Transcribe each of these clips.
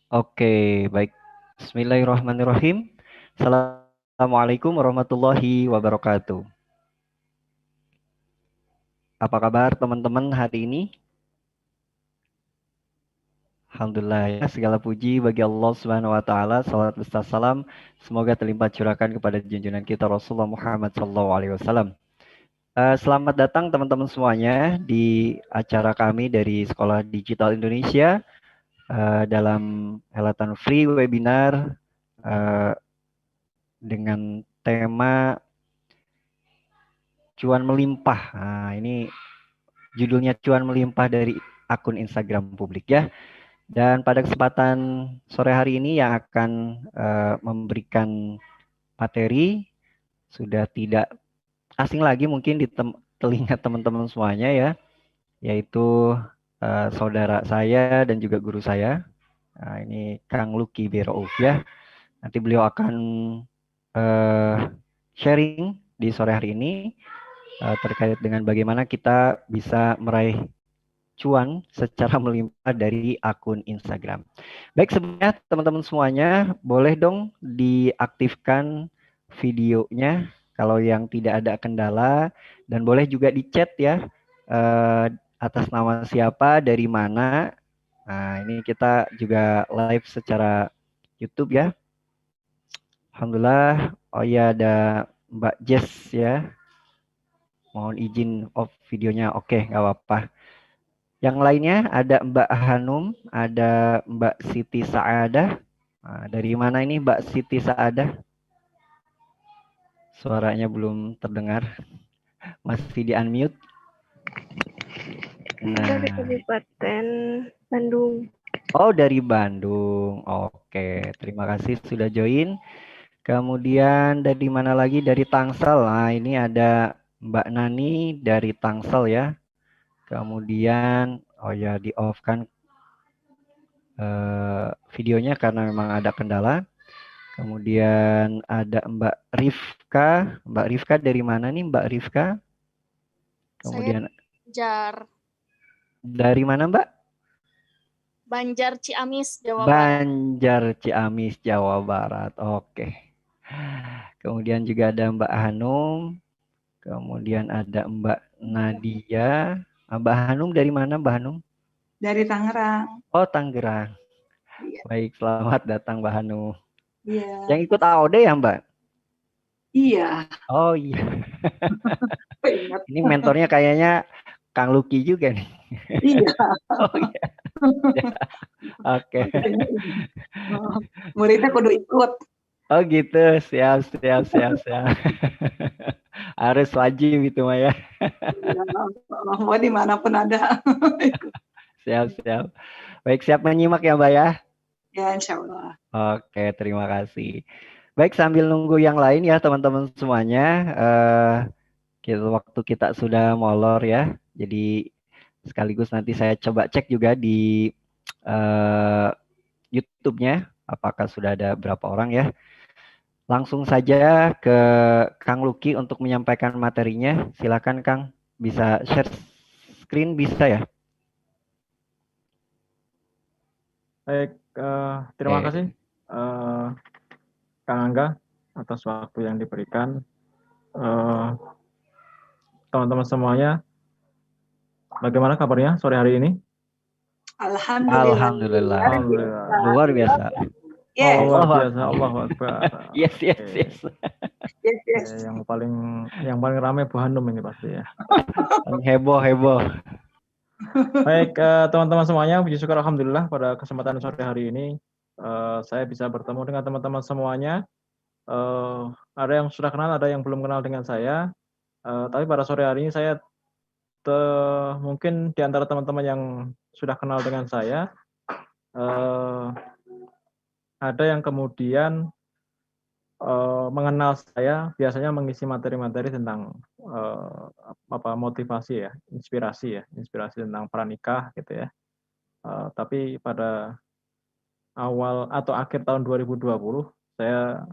Oke, baik. Bismillahirrahmanirrahim. Assalamualaikum warahmatullahi wabarakatuh. Apa kabar teman-teman hari ini? Alhamdulillah ya, segala puji bagi Allah Subhanahu wa taala. Salawat beserta salam semoga terlimpah curahkan kepada junjungan kita Rasulullah Muhammad sallallahu alaihi wasallam. Selamat datang teman-teman semuanya di acara kami dari Sekolah Digital Indonesia dalam helatan free webinar eh, dengan tema cuan melimpah. Nah, ini judulnya cuan melimpah dari akun Instagram publik ya. Dan pada kesempatan sore hari ini yang akan memberikan materi sudah tidak asing lagi mungkin di telinga teman-teman semuanya ya, yaitu saudara saya dan juga guru saya. Nah, ini Kang Lucky Birauf ya. Nanti beliau akan sharing di sore hari ini terkait dengan bagaimana kita bisa meraih cuan secara melimpah dari akun Instagram. Baik, sebelumnya teman-teman semuanya boleh dong diaktifkan videonya kalau yang tidak ada kendala, dan boleh juga di chat ya atas nama siapa, dari mana. Nah, ini kita juga live secara YouTube ya. Alhamdulillah. Oh iya, ada Mbak Jess ya. Mohon izin off videonya. Oke, nggak apa-apa. Yang lainnya ada Mbak Hanum, ada Mbak Siti Saadah. Nah, dari mana ini Mbak Siti Saadah? Suaranya belum terdengar. Masih di unmute. Dari Nah, Kabupaten Bandung. oh dari Bandung. Oke, terima kasih sudah join. Kemudian dari mana lagi? Dari Tangsel. Nah, ini ada Mbak Nani dari Tangsel ya. Kemudian, oh ya di off kan videonya karena memang ada kendala. Kemudian ada Mbak Rifka. Mbak Rifka dari mana nih Mbak Rifka? Kemudian Banjar. dari mana Mbak? Banjar Ciamis, Jawa Barat. Banjar Ciamis, Jawa Barat. Oke. Kemudian juga ada Mbak Hanum. Kemudian ada Mbak Nadia. Mbak Hanum dari mana Mbak Hanum? Dari Tangerang. Oh, Tangerang. Iya. Baik, selamat datang Mbak Hanum. Iya. Yang ikut AOD ya Mbak? Iya. Oh iya. Ini mentornya kayaknya Kang Lucky juga nih. Iya. Oh iya. Oke. Muridnya kudu ikut. Oh gitu, siap. Harus wajib itu Maya. Ya, mau dimanapun ada. Siap. Baik, siap menyimak ya Mbak ya? Ya, insya Allah. Oke, terima kasih. Baik, sambil nunggu yang lain ya teman-teman semuanya. Waktu kita sudah molor ya. Jadi sekaligus nanti saya coba cek juga di YouTube-nya. Apakah sudah ada berapa orang ya. Langsung saja ke Kang Lucky untuk menyampaikan materinya. Silakan Kang, bisa share screen bisa ya? Baik, terima kasih Kang Angga atas waktu yang diberikan. Teman-teman semuanya, bagaimana kabarnya sore hari ini? Alhamdulillah. Luar biasa. Yeah. Luar biasa, Allah Akbar. Yes. Yang paling ramai Bu Hanum ini pasti ya. Heboh. Baik, teman-teman semuanya, puji syukur alhamdulillah pada kesempatan sore hari ini saya bisa bertemu dengan teman-teman semuanya. Ada yang sudah kenal, ada yang belum kenal dengan saya. Tapi pada sore hari ini saya mungkin di antara teman-teman yang sudah kenal dengan saya, ada yang kemudian mengenal saya, biasanya mengisi materi-materi tentang motivasi ya, inspirasi tentang pranikah gitu ya. Tapi pada awal atau akhir tahun 2020 saya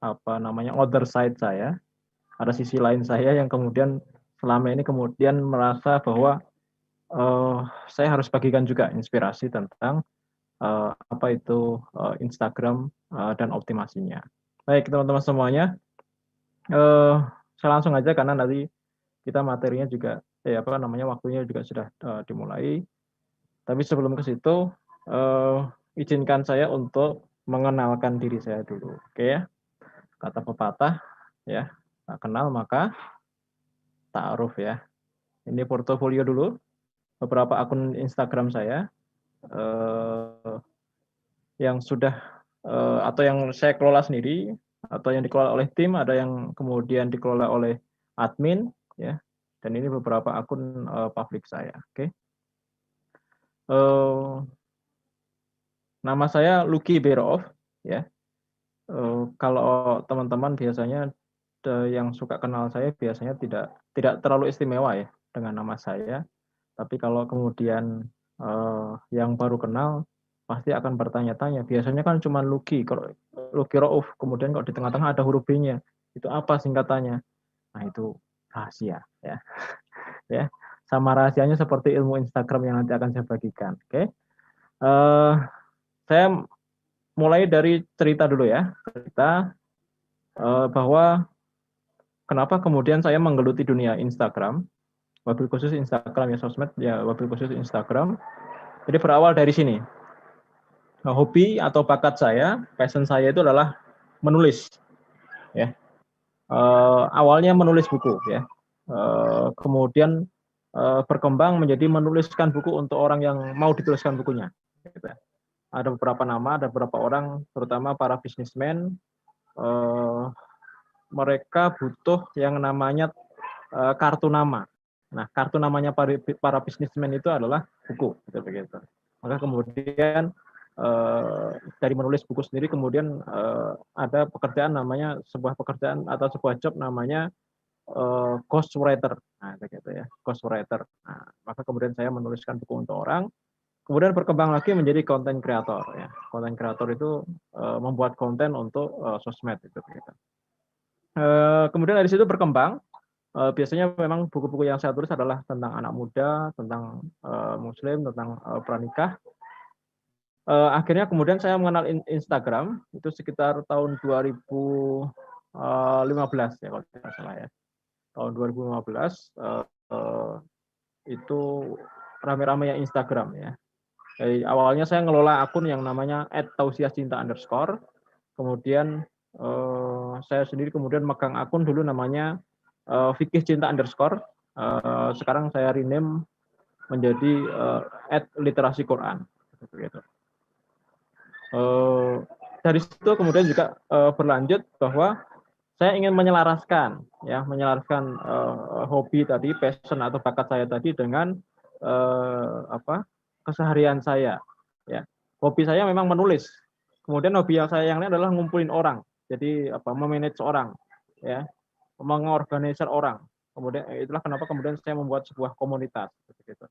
other side saya, ada sisi lain saya yang kemudian selama ini kemudian merasa bahwa saya harus bagikan juga inspirasi tentang apa itu Instagram dan optimasinya. Baik teman-teman semuanya, saya langsung aja karena nanti kita materinya juga waktunya juga sudah dimulai. Tapi sebelum ke situ, izinkan saya untuk mengenalkan diri saya dulu, oke ya? Kata pepatah, ya, tak kenal maka ta'aruf ya. Ini portofolio dulu, beberapa akun Instagram saya yang sudah atau yang saya kelola sendiri, atau yang dikelola oleh tim, ada yang kemudian dikelola oleh admin, ya. Dan ini beberapa akun publik saya, oke? Nama saya Lucky Berov, ya. Kalau teman-teman biasanya yang suka kenal saya biasanya tidak terlalu istimewa ya dengan nama saya. Tapi kalau kemudian yang baru kenal pasti akan bertanya-tanya. Biasanya kan cuma Lucky, kalau Lucky Rauf, kemudian kalau di tengah-tengah ada huruf B-nya, itu apa singkatannya? Nah itu rahasia ya. Ya, sama rahasianya seperti ilmu Instagram yang nanti akan saya bagikan. Oke, saya mulai dari cerita dulu ya, cerita bahwa kenapa kemudian saya menggeluti dunia Instagram, wabil khusus Instagram ya, sosmed ya, wabil khusus Instagram. Jadi berawal dari sini. Hobi atau bakat saya, passion saya itu adalah menulis. Ya, awalnya menulis buku ya, kemudian berkembang menjadi menuliskan buku untuk orang yang mau dituliskan bukunya. Gitu. Ada beberapa nama, ada beberapa orang, terutama para bisnismen, mereka butuh yang namanya kartu nama. Nah, kartu namanya para bisnismen itu adalah buku, begitu. Maka kemudian dari menulis buku sendiri, kemudian ada pekerjaan namanya, sebuah pekerjaan atau sebuah job namanya ghostwriter. Nah, begitu ya, ghostwriter. Nah, maka kemudian saya menuliskan buku untuk orang, kemudian berkembang lagi menjadi konten kreator. Ya, konten kreator itu membuat konten untuk sosmed itu. Begitu. Kemudian dari situ berkembang. Biasanya memang buku-buku yang saya tulis adalah tentang anak muda, tentang Muslim, tentang pranikah. Akhirnya kemudian saya mengenal Instagram itu sekitar tahun 2015 ya kalau tidak salah ya. Tahun 2015 itu rame-rame ya Instagram ya. Jadi awalnya saya ngelola akun yang namanya @tausiahcinta_, kemudian saya sendiri kemudian megang akun dulu namanya Fikih Cinta_. Sekarang saya rename menjadi @literasi Quran. Gitu. Dari situ kemudian juga berlanjut bahwa saya ingin menyelaraskan hobi tadi, passion atau bakat saya tadi dengan keseharian saya. Ya, hobi saya memang menulis. Kemudian hobi yang saya yang lain adalah ngumpulin orang. Jadi memanage orang, ya, mengorganisir orang. Kemudian itulah kenapa kemudian saya membuat sebuah komunitas. Gitu.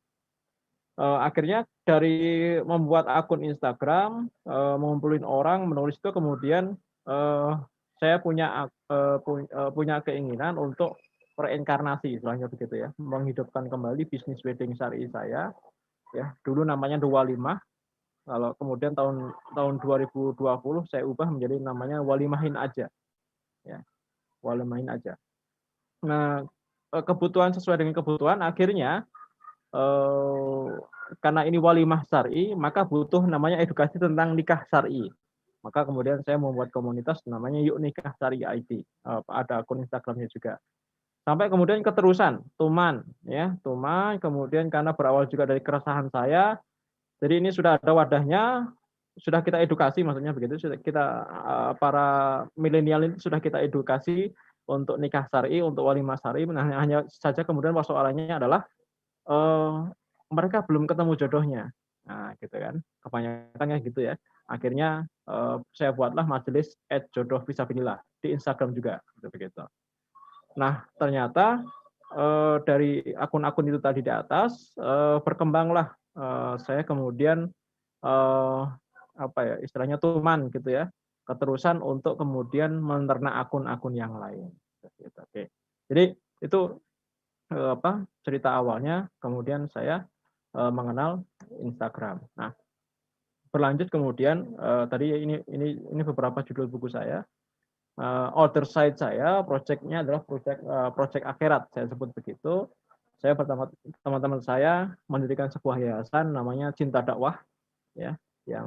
Akhirnya dari membuat akun Instagram, mengumpulin orang, menulis itu, kemudian saya punya keinginan untuk reinkarnasi, istilahnya begitu ya, menghidupkan kembali bisnis wedding syar'i saya. Ya, dulu namanya 25. Kalau kemudian tahun 2020 saya ubah menjadi namanya Walimahin aja. Ya, Walimahin aja. Nah, kebutuhan sesuai dengan kebutuhan, akhirnya karena ini walimah syar'i, maka butuh namanya edukasi tentang nikah syar'i. Maka kemudian saya membuat komunitas namanya Yuk Nikah Syar'i ID. Ada akun Instagramnya juga. Sampai kemudian keterusan, Tuman, ya, Tuman. Kemudian karena berawal juga dari keresahan saya, jadi ini sudah ada wadahnya, sudah kita edukasi, maksudnya begitu. Sudah kita para milenial ini sudah kita edukasi untuk nikah syar'i, untuk walimah syar'i. Nah, hanya saja kemudian persoalannya adalah mereka belum ketemu jodohnya. Nah, gitu kan. Kebanyakan gitu ya. Akhirnya saya buatlah majelis @jodoh fisabilillah di Instagram juga, begitu. Nah, ternyata dari akun-akun itu tadi di atas berkembanglah saya kemudian istilahnya tuman gitu ya, keterusan untuk kemudian menternak akun-akun yang lain. Oke. Jadi itu cerita awalnya, kemudian saya mengenal Instagram. Nah, berlanjut kemudian tadi ini beberapa judul buku saya. Other side saya, projectnya adalah project akhirat, saya sebut begitu. Saya bersama teman-teman saya mendirikan sebuah yayasan namanya Cinta Dakwah, ya, yang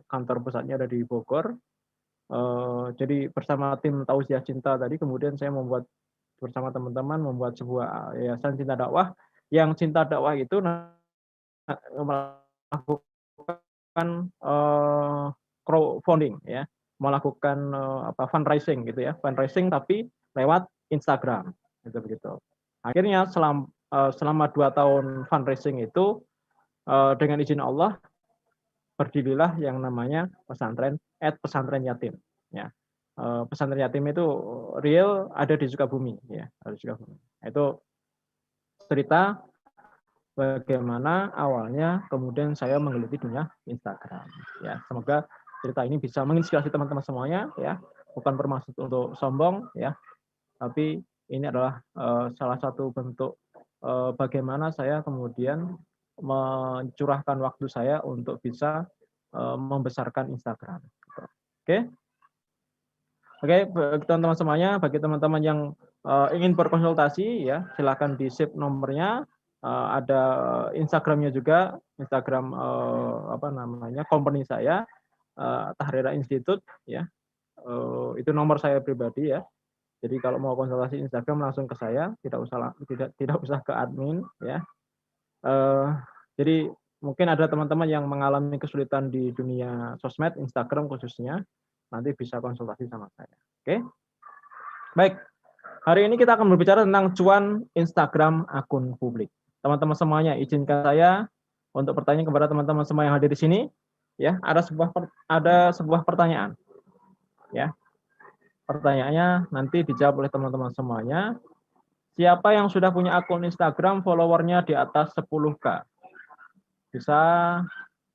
kantor pusatnya ada di Bogor. Jadi bersama tim Tausiah Cinta tadi, kemudian saya membuat bersama teman-teman membuat sebuah yayasan Cinta Dakwah, yang Cinta Dakwah itu melakukan crowdfunding, ya, melakukan fundraising gitu ya, fundraising tapi lewat Instagram gitu begitu. Akhirnya selama 2 tahun fundraising itu dengan izin Allah berdirilah yang namanya pesantren yatim, ya. Pesantren yatim itu real ada di Sukabumi, ya, ada di Sukabumi. Itu cerita bagaimana awalnya kemudian saya menggeluti dunia Instagram, ya. Semoga cerita ini bisa menginspirasi teman-teman semuanya, ya. Bukan bermaksud untuk sombong, ya, tapi ini adalah salah satu bentuk bagaimana saya kemudian mencurahkan waktu saya untuk bisa membesarkan Instagram. Oke, teman-teman semuanya, bagi teman-teman yang ingin berkonsultasi, ya, silakan di-save nomornya. Ada Instagramnya juga, Instagram company saya, Tahrira Institute, ya. Itu nomor saya pribadi, ya. Jadi kalau mau konsultasi Instagram langsung ke saya, tidak usah ke admin, ya. Jadi mungkin ada teman-teman yang mengalami kesulitan di dunia sosmed, Instagram khususnya, nanti bisa konsultasi sama saya. Oke? Baik. Hari ini kita akan berbicara tentang cuan Instagram akun publik. Teman-teman semuanya, izinkan saya untuk bertanya kepada teman-teman semua yang hadir di sini, ya. Ada sebuah pertanyaan, ya. Pertanyaannya nanti dijawab oleh teman-teman semuanya. Siapa yang sudah punya akun Instagram followernya di atas 10K? Bisa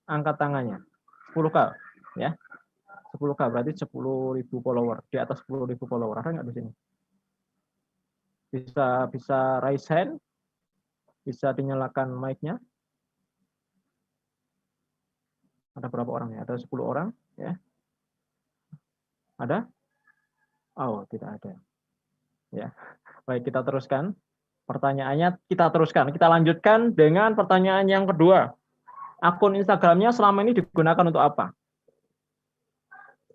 angkat tangannya. 10K, ya. 10K berarti 10.000 follower, di atas 10.000 follower. Ada nggak di sini? Bisa raise hand, bisa dinyalakan mic-nya. Ada berapa orang ya? Ada 10 orang, ya. Ada? Oh, tidak ada. Ya. Baik, kita teruskan. Pertanyaannya kita teruskan. Kita lanjutkan dengan pertanyaan yang kedua. Akun Instagramnya selama ini digunakan untuk apa?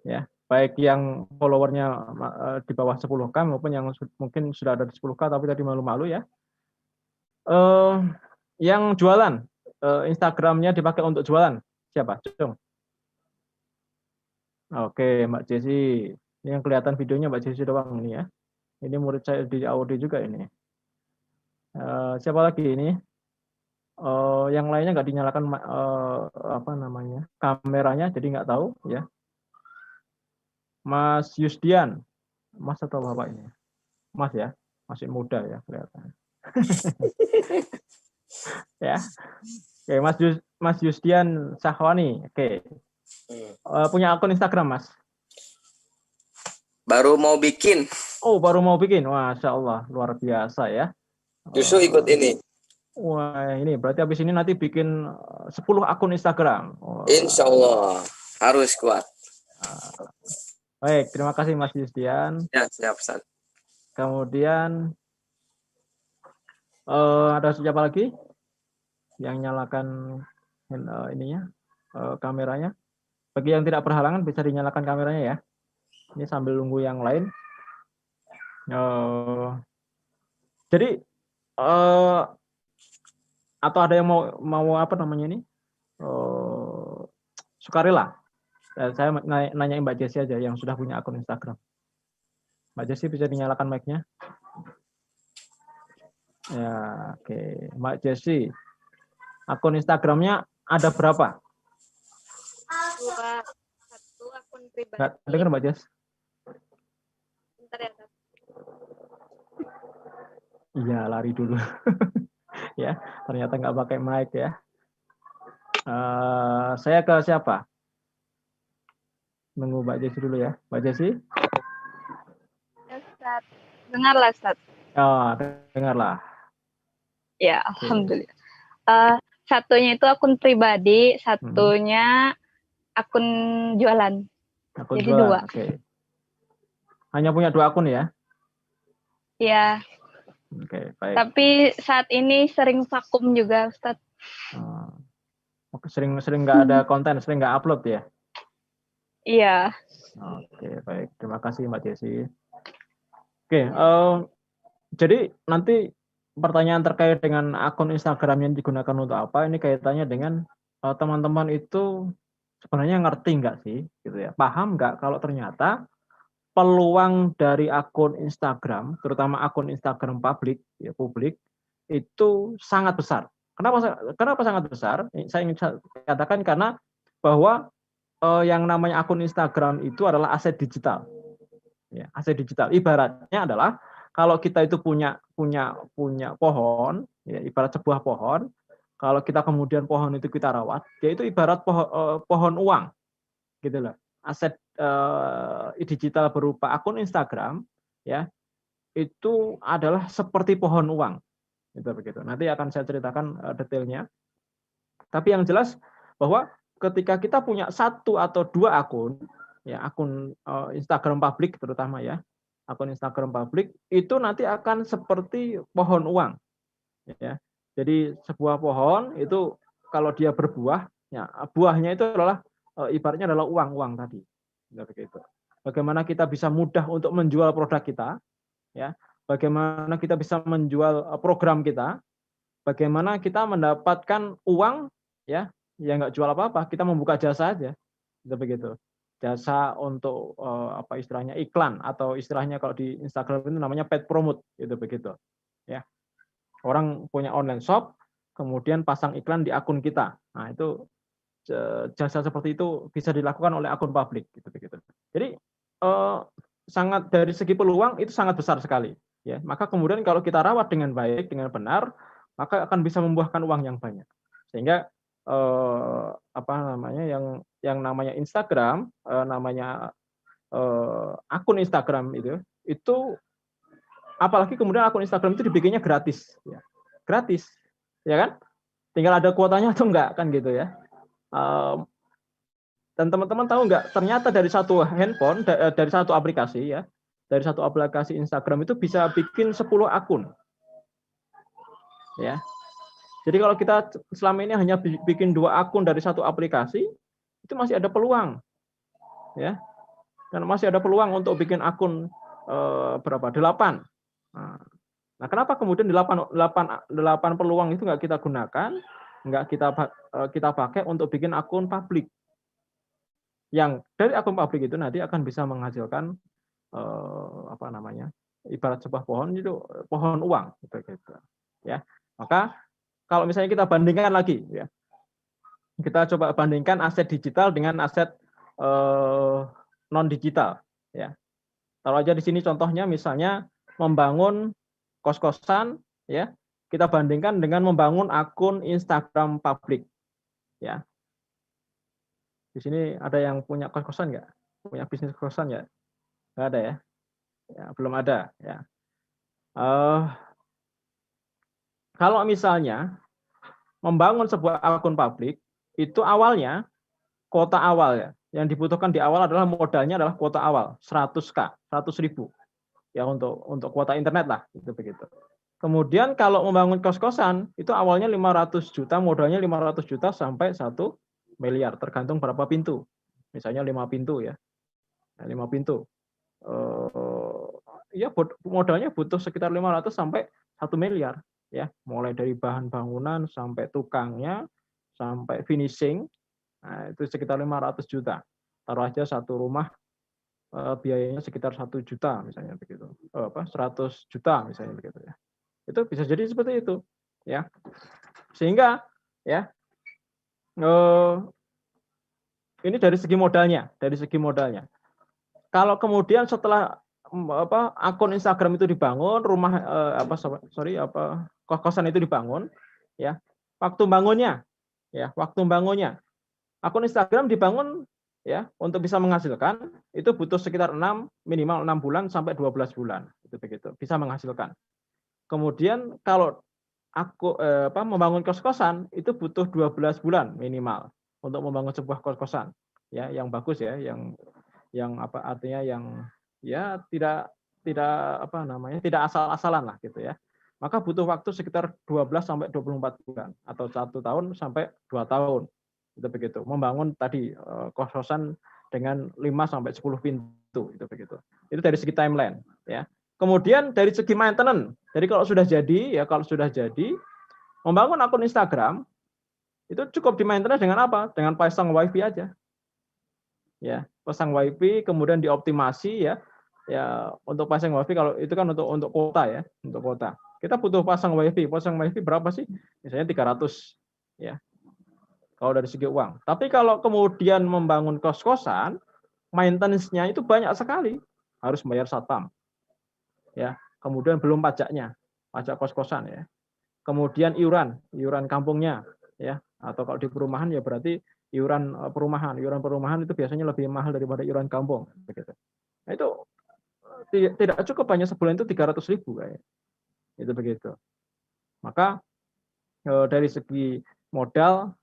Ya, baik yang followernya di bawah 10K maupun yang mungkin sudah ada di 10K tapi tadi malu-malu, ya. Yang jualan, Instagramnya dipakai untuk jualan, siapa? Cung. Oke, Mbak Jesi. Ini yang kelihatan videonya Mbak Jesi doang ini, ya. Ini murid saya di Audi juga ini. Siapa lagi ini? Yang lainnya nggak dinyalakan kameranya, jadi nggak tahu, ya. Mas Yusdian, Mas atau Bapak ini? Mas, ya, masih muda ya kelihatan. Ya, oke, Mas Yusdian Sahwani, oke. Punya akun Instagram, Mas? Baru mau bikin. Oh, baru mau bikin, Masya Allah, luar biasa, ya. Justru ikut ini. Wah, ini berarti habis ini nanti bikin 10 akun Instagram. Insya Allah harus kuat. Baik, terima kasih Mas Yustian. Ya, siap, Ustaz. Kemudian ada siapa lagi yang nyalakan kameranya? Bagi yang tidak berhalangan bisa dinyalakan kameranya, ya. Ini sambil nunggu yang lain. Jadi atau ada yang mau apa namanya ini? Sukarela. Saya nanyain Mbak Jessi aja yang sudah punya akun Instagram. Mbak Jessi bisa dinyalakan mic-nya? Ya, oke. Mbak Jessi, akun Instagramnya ada berapa? 1 akun pribadi. Nggak dengar Mbak Jess? Bentar ya, Kak. Iya, lari dulu. Ya, ternyata nggak pakai mic, ya. Saya ke siapa? Nunggu Mbak Jessi dulu, ya. Mbak Jessi? Ya, Ustaz. Dengarlah, Ustaz. Oh, dengarlah. Ya, alhamdulillah. Satunya itu akun pribadi, satunya akun jualan. Akun Jadi jualan. 2. Oke. Hanya punya 2 akun ya? Ya, Oke, baik. tapi saat ini sering vakum juga, Ustadz. Sering nggak ada konten, sering nggak upload ya? Iya. Oke, baik. Terima kasih Mbak Jessi. Oke, jadi nanti pertanyaan terkait dengan akun Instagram yang digunakan untuk apa, ini kaitannya dengan teman-teman itu sebenarnya ngerti nggak sih, gitu ya? Paham nggak kalau ternyata peluang dari akun Instagram, terutama akun Instagram publik, itu sangat besar. Kenapa sangat besar? Saya ingin katakan karena bahwa yang namanya akun Instagram itu adalah aset digital. Ya, aset digital. Ibaratnya adalah kalau kita itu punya pohon, ya, ibarat sebuah pohon. Kalau kita kemudian pohon itu kita rawat, yaitu ibarat pohon uang, gitu loh. Aset digital berupa akun Instagram, ya, itu adalah seperti pohon uang, gitu begitu. Nanti akan saya ceritakan detailnya. Tapi yang jelas bahwa ketika kita punya 1 atau 2 akun, ya, akun Instagram publik terutama ya, akun Instagram publik itu nanti akan seperti pohon uang, ya. Jadi sebuah pohon itu kalau dia berbuah, ya, buahnya itu adalah ibaratnya adalah uang tadi. Begitu. Bagaimana kita bisa mudah untuk menjual produk kita, ya. Bagaimana kita bisa menjual program kita, bagaimana kita mendapatkan uang, ya, nggak jual apa-apa, kita membuka jasa aja, begitu. Jasa untuk apa istilahnya iklan atau istilahnya kalau di Instagram itu namanya paid promote, gitu begitu. Ya, orang punya online shop, kemudian pasang iklan di akun kita. Nah itu jasa seperti itu bisa dilakukan oleh akun publik, gitu begitu. Jadi sangat dari segi peluang itu sangat besar sekali, ya. Maka kemudian kalau kita rawat dengan baik, dengan benar, maka akan bisa membuahkan uang yang banyak. Sehingga apa namanya yang namanya Instagram, namanya akun Instagram itu apalagi kemudian akun Instagram itu dibikinnya gratis, ya. Gratis, ya kan? Tinggal ada kuotanya atau enggak, kan gitu ya. Dan teman-teman tahu nggak, ternyata dari satu handphone, dari satu aplikasi ya, dari satu aplikasi Instagram itu bisa bikin 10 akun. Ya. Jadi kalau kita selama ini hanya bikin 2 akun dari satu aplikasi, itu masih ada peluang. Ya. Dan masih ada peluang untuk bikin akun berapa? 8. Nah, kenapa kemudian 8 peluang itu nggak kita gunakan, nggak kita pakai untuk bikin akun publik? Yang dari akun publik itu nanti akan bisa menghasilkan apa namanya, ibarat sebuah pohon itu pohon uang, gitu. Ya, maka kalau misalnya kita bandingkan lagi, ya, kita coba bandingkan aset digital dengan aset non digital, ya. Taruh aja di sini contohnya, misalnya membangun kos-kosan, ya, kita bandingkan dengan membangun akun Instagram publik, ya. Di sini ada yang punya kos-kosan nggak? Punya bisnis kosan nggak? Nggak ada ya? Ya, belum ada. Ya. Kalau misalnya membangun sebuah akun publik, itu awalnya kuota awal ya. Yang dibutuhkan di awal adalah modalnya adalah kuota awal 100.000, 100.000 ya untuk kuota internet lah, gitu begitu. Kemudian kalau membangun kos-kosan itu awalnya 500 juta, modalnya 500 juta sampai 1 miliar, tergantung berapa pintu. Misalnya 5 pintu ya. 5 pintu. Ya modalnya butuh sekitar 500 sampai 1 miliar ya, mulai dari bahan bangunan sampai tukangnya sampai finishing. Nah, itu sekitar 500 juta. Taruh aja satu rumah biayanya sekitar 1 juta misalnya begitu. 100 juta misalnya begitu ya. Itu bisa jadi seperti itu ya. Sehingga ya ini dari segi modalnya, Kalau kemudian setelah akun Instagram itu dibangun, rumah kos-kosan itu dibangun, ya, waktu bangunnya, akun Instagram dibangun, ya, untuk bisa menghasilkan itu butuh sekitar minimal 6 bulan sampai 12 bulan, itu begitu, bisa menghasilkan. Kemudian kalau membangun kos-kosan itu butuh 12 bulan minimal untuk membangun sebuah kos-kosan. ya, yang bagus ya, yang apa artinya yang ya tidak apa namanya, tidak asal-asalan lah gitu ya. Maka butuh waktu sekitar 12 sampai 24 bulan atau 1 tahun sampai 2 tahun. Itu begitu. Membangun tadi kos-kosan dengan 5 sampai 10 pintu itu begitu. Itu dari segi timeline ya. Kemudian dari segi maintenance. Jadi kalau sudah jadi membangun akun Instagram itu cukup di maintenance dengan apa? Dengan pasang wifi aja. Ya, pasang wifi kemudian dioptimasi ya. Ya, untuk pasang wifi kalau itu kan untuk kota ya, untuk kota. Kita butuh pasang wifi berapa sih? Misalnya 300 ya. Kalau dari segi uang. Tapi kalau kemudian membangun kos-kosan, maintenance-nya itu banyak sekali. Harus bayar satpam. Ya, kemudian belum pajaknya, pajak kos-kosan ya. Kemudian iuran kampungnya ya, atau kalau di perumahan ya berarti iuran perumahan itu biasanya lebih mahal daripada iuran kampung begitu. Nah, itu tidak cukup, hanya sebulan itu 300.000 kayak. Itu begitu. Maka dari segi modal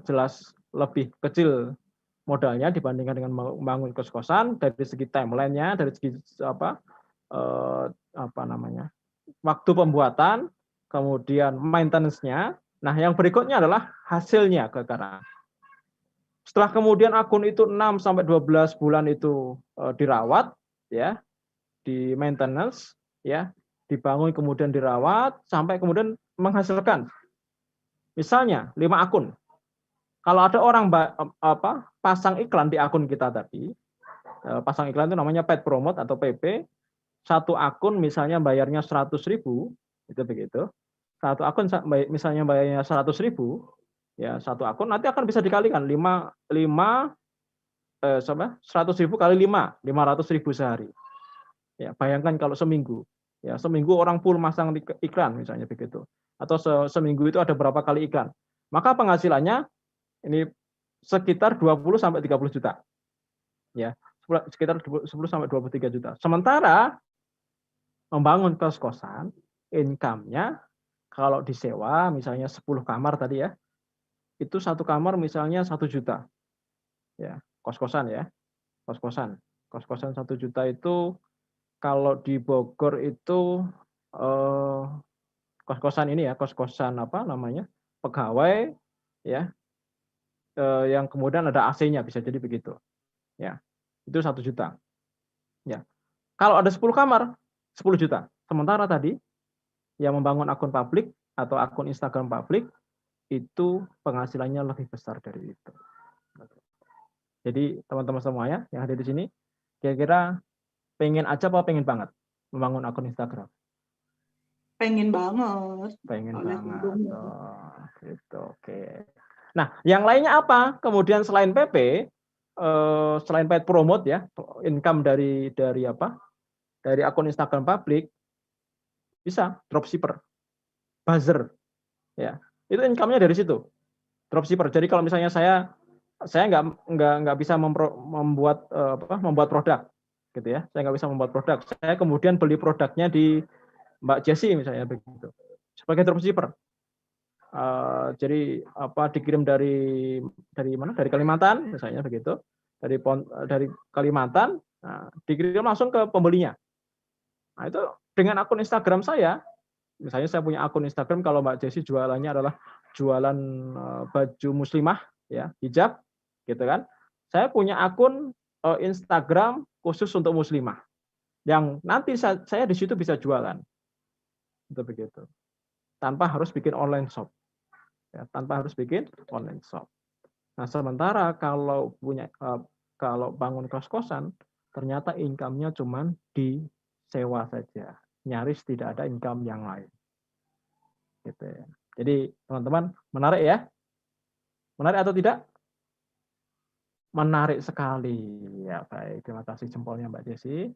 jelas lebih kecil modalnya dibandingkan dengan membangun kos-kosan. Dari segi timeline-nya, dari segi waktu pembuatan, kemudian maintenance-nya. Nah, yang berikutnya adalah hasilnya sekarang. Setelah kemudian akun itu 6 sampai 12 bulan itu dirawat ya, di maintenance ya, dibangun kemudian dirawat sampai kemudian menghasilkan. Misalnya 5 akun. Kalau ada orang pasang iklan di akun kita tadi, pasang iklan itu namanya paid promote atau PP. Satu akun misalnya bayarnya 100.000, itu begitu. Satu akun misalnya bayarnya 100.000, ya satu akun nanti akan bisa dikalikan 100.000 kali 5, 500.000 sehari. Ya, bayangkan kalau seminggu. Ya, seminggu orang full masang iklan misalnya begitu. Atau seminggu itu ada berapa kali iklan. Maka penghasilannya ini sekitar 20 sampai 30 juta. Ya, sekitar 10 sampai 23 juta. Sementara membangun kos-kosan, income-nya kalau disewa misalnya 10 kamar tadi ya, itu satu kamar misalnya 1 juta. Ya, kos-kosan ya. Kos-kosan 1 juta itu kalau di Bogor itu kos-kosan ini ya, kos-kosan apa namanya? Pegawai ya. Yang kemudian ada AC-nya bisa jadi begitu. Ya. Itu 1 juta. Ya. Kalau ada 10 kamar 10 juta. Sementara tadi yang membangun akun publik atau akun Instagram publik itu penghasilannya lebih besar dari itu. Jadi teman-teman semuanya yang ada di sini, kira-kira pengen aja apa pengen banget membangun akun Instagram? Pengen banget. Pengen banget. Gitu, oke. Nah, yang lainnya apa? Kemudian selain PP, selain paid promote ya, income dari apa? Dari akun Instagram publik, bisa dropshipper, buzzer, ya itu income-nya dari situ, dropshipper. Jadi kalau misalnya saya nggak bisa membuat produk, gitu ya, saya nggak bisa membuat produk, saya kemudian beli produknya di Mbak Jessi misalnya begitu, sebagai dropshipper. Jadi dikirim dari mana? Dari Kalimantan misalnya begitu, dari Kalimantan, dikirim langsung ke pembelinya. Nah, itu dengan akun Instagram saya, misalnya saya punya akun Instagram, kalau Mbak Jessi jualannya adalah jualan baju muslimah, ya hijab, gitu kan. Saya punya akun Instagram khusus untuk muslimah, yang nanti saya di situ bisa jualan, itu begitu, tanpa harus bikin online shop, ya, tanpa harus bikin online shop. Nah, sementara kalau bangun kos-kosan, ternyata income-nya cuma di sewa saja, nyaris tidak ada income yang lain. Gitu ya. Jadi teman-teman, menarik ya? Menarik atau tidak? Menarik sekali. Ya baik, terima kasih jempolnya Mbak Jessi.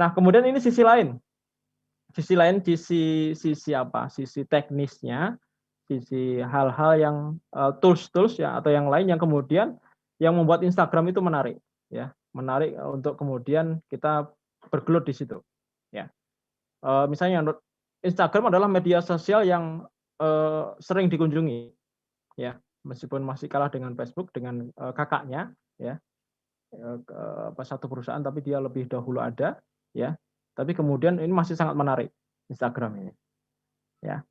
Nah, kemudian ini sisi lain. Sisi apa? Sisi teknisnya, sisi hal-hal yang tools ya, atau yang lain yang kemudian yang membuat Instagram itu menarik, ya, menarik untuk kemudian kita bergelut di situ. Ya, misalnya Instagram adalah media sosial yang sering dikunjungi, ya, meskipun masih kalah dengan Facebook dengan kakaknya ya. Satu perusahaan tapi dia lebih dahulu ada ya. Tapi kemudian ini masih sangat menarik Instagram ini. Ya.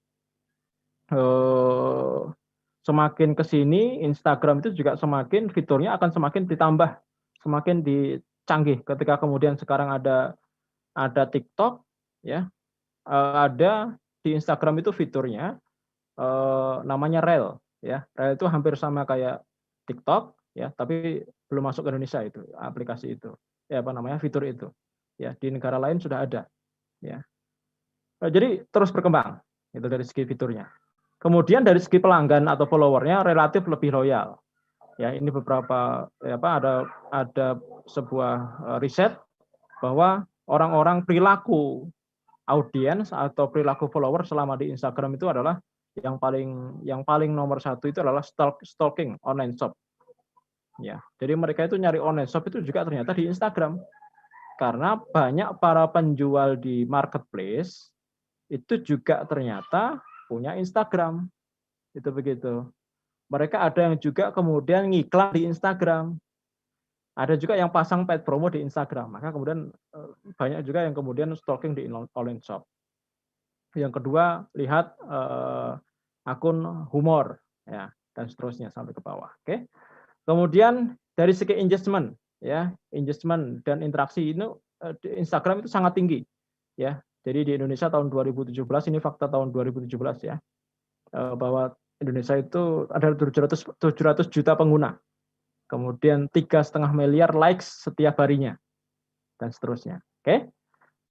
Semakin ke sini Instagram itu juga semakin fiturnya akan semakin ditambah, semakin dicanggih. Ketika kemudian sekarang ada TikTok ya. Ada di Instagram itu fiturnya namanya Reel ya. Reel itu hampir sama kayak TikTok ya, tapi belum masuk ke Indonesia itu aplikasi itu. Ya apa namanya? Fitur itu. Ya, di negara lain sudah ada ya. Jadi terus berkembang itu dari segi fiturnya. Kemudian dari segi pelanggan atau followernya relatif lebih loyal. Ya, ini beberapa ada sebuah riset bahwa orang-orang perilaku audiens atau perilaku follower selama di Instagram itu adalah yang paling nomor satu itu adalah stalking online shop. Ya, jadi mereka itu nyari online shop itu juga ternyata di Instagram. Karena banyak para penjual di marketplace itu juga ternyata punya Instagram. Itu begitu. Mereka ada yang juga kemudian ngiklan di Instagram. Ada juga yang pasang paid promo di Instagram. Maka kemudian banyak juga yang kemudian stalking di online shop. Yang kedua, lihat akun humor ya dan seterusnya sampai ke bawah. Oke. Kemudian dari segi engagement ya, engagement dan interaksi ini Instagram itu sangat tinggi ya. Jadi di Indonesia tahun 2017 ini fakta tahun 2017 ya. Bahwa Indonesia itu ada 700 juta pengguna. Kemudian 3,5 miliar likes setiap harinya dan seterusnya. Oke.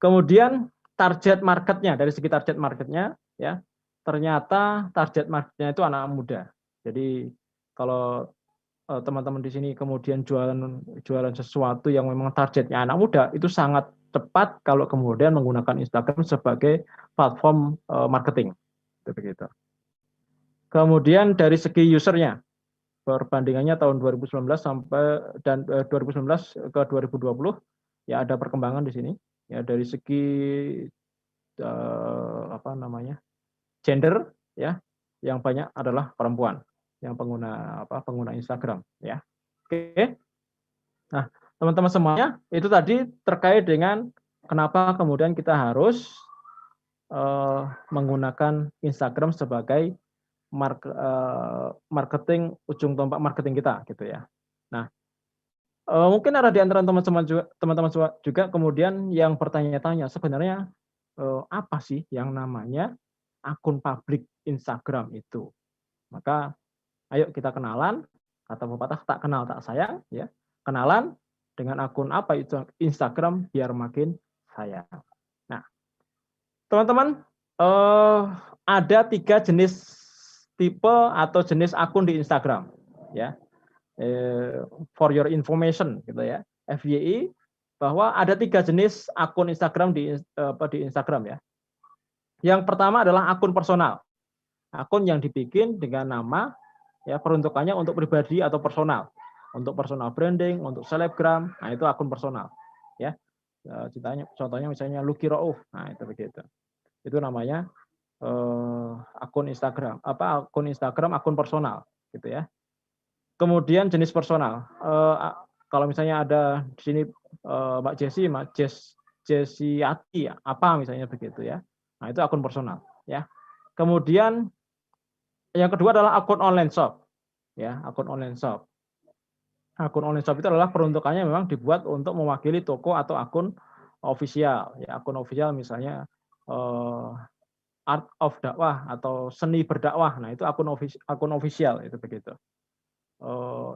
Kemudian target marketnya, dari segi target marketnya ya, ternyata target marketnya itu anak muda. Jadi kalau teman-teman di sini kemudian jualan sesuatu yang memang targetnya anak muda, itu sangat tepat kalau kemudian menggunakan Instagram sebagai platform marketing. Begitu. Kemudian dari segi usernya, perbandingannya tahun 2019 sampai 2019 ke 2020 ya ada perkembangan di sini ya dari segi gender ya, yang banyak adalah perempuan yang pengguna Instagram ya. Oke. Nah, teman-teman semuanya, itu tadi terkait dengan kenapa kemudian kita harus menggunakan Instagram sebagai marketing, ujung tombak marketing kita gitu ya. Nah, mungkin ada di antara teman-teman juga kemudian yang bertanya-tanya sebenarnya apa sih yang namanya akun publik Instagram itu. Maka ayo kita kenalan, kata pepatah tak kenal tak sayang ya. Kenalan dengan akun apa itu Instagram biar makin sayang. Nah, teman-teman, ada 3 jenis tipe atau jenis akun di Instagram ya. For your information gitu ya. FYI bahwa ada 3 jenis akun Instagram di Instagram ya. Yang pertama adalah akun personal. Akun yang dibikin dengan nama ya, peruntukannya untuk pribadi atau personal. Untuk personal branding, untuk selebgram, nah itu akun personal ya. Contohnya misalnya Lucky Rauf. Nah, itu begitu. Itu namanya akun Instagram, akun personal gitu ya. Kemudian jenis personal. Kalau misalnya ada di sini Mbak Jessi Ati ya, apa misalnya begitu ya. Nah, itu akun personal ya. Kemudian yang kedua adalah akun online shop. Ya, akun online shop. Akun online shop itu adalah peruntukannya memang dibuat untuk mewakili toko atau akun official. Ya, akun official misalnya art of dakwah atau seni berdakwah. Nah, itu akun official itu begitu.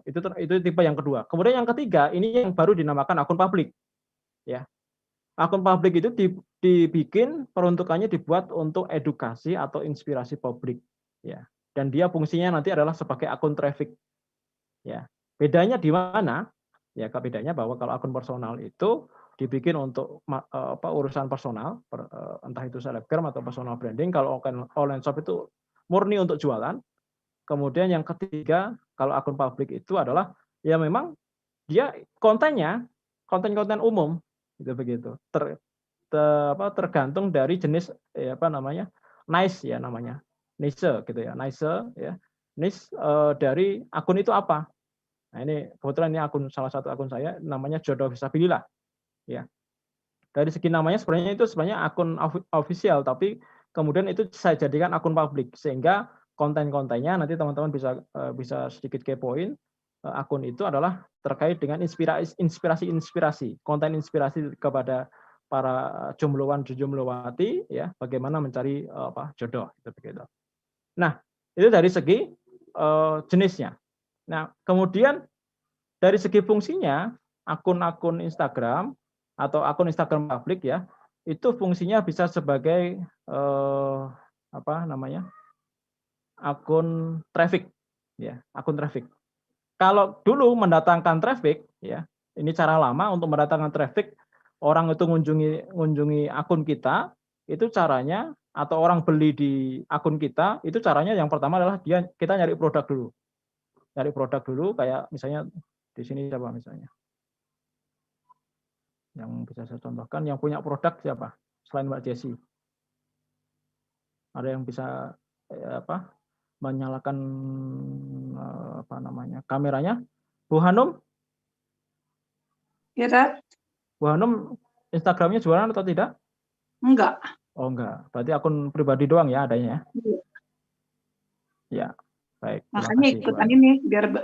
Itu tipe yang kedua. Kemudian yang ketiga, ini yang baru dinamakan akun publik. Ya. Akun publik itu dibikin, peruntukannya dibuat untuk edukasi atau inspirasi publik. Ya. Dan dia fungsinya nanti adalah sebagai akun traffic. Ya. Bedanya di mana? Ya, bedanya bahwa kalau akun personal itu dibikin untuk urusan personal, entah itu selebgram atau personal branding. Kalau online shop itu murni untuk jualan. Kemudian yang ketiga, kalau akun publik itu adalah ya memang dia konten umum, gitu begitu. Tergantung dari jenis niche ya namanya, niche gitu ya, niche ya. niche dari akun itu apa. Nah, ini kebetulan ini salah satu akun saya namanya Jodoh Fisabilillah. Ya. Dari segi namanya sebenarnya akun official, tapi kemudian itu saya jadikan akun publik sehingga konten-kontennya nanti teman-teman bisa sedikit kepoin. Akun itu adalah terkait dengan inspirasi, konten inspirasi kepada para jombloan jomblowati, ya, bagaimana mencari jodoh, gitu begitu. Nah, itu dari segi jenisnya. Nah, kemudian dari segi fungsinya, akun-akun Instagram atau akun Instagram publik, ya, itu fungsinya bisa sebagai akun traffic, ya, akun traffic. Kalau dulu mendatangkan traffic, ya, ini cara lama untuk mendatangkan traffic, orang itu mengunjungi akun kita, itu caranya, atau orang beli di akun kita, itu caranya yang pertama adalah kita nyari produk dulu. Nyari produk dulu, kayak misalnya di sini siapa misalnya? Yang bisa saya contohkan, yang punya produk siapa? Selain Mbak Jessi. Ada yang bisa menyalakan kameranya? Bu Hanum? Ya, Tat? Bu Hanum, Instagramnya jualan atau tidak? Enggak. Oh, enggak. Berarti akun pribadi doang ya adanya? Ya, baik. Makanya ikutan ini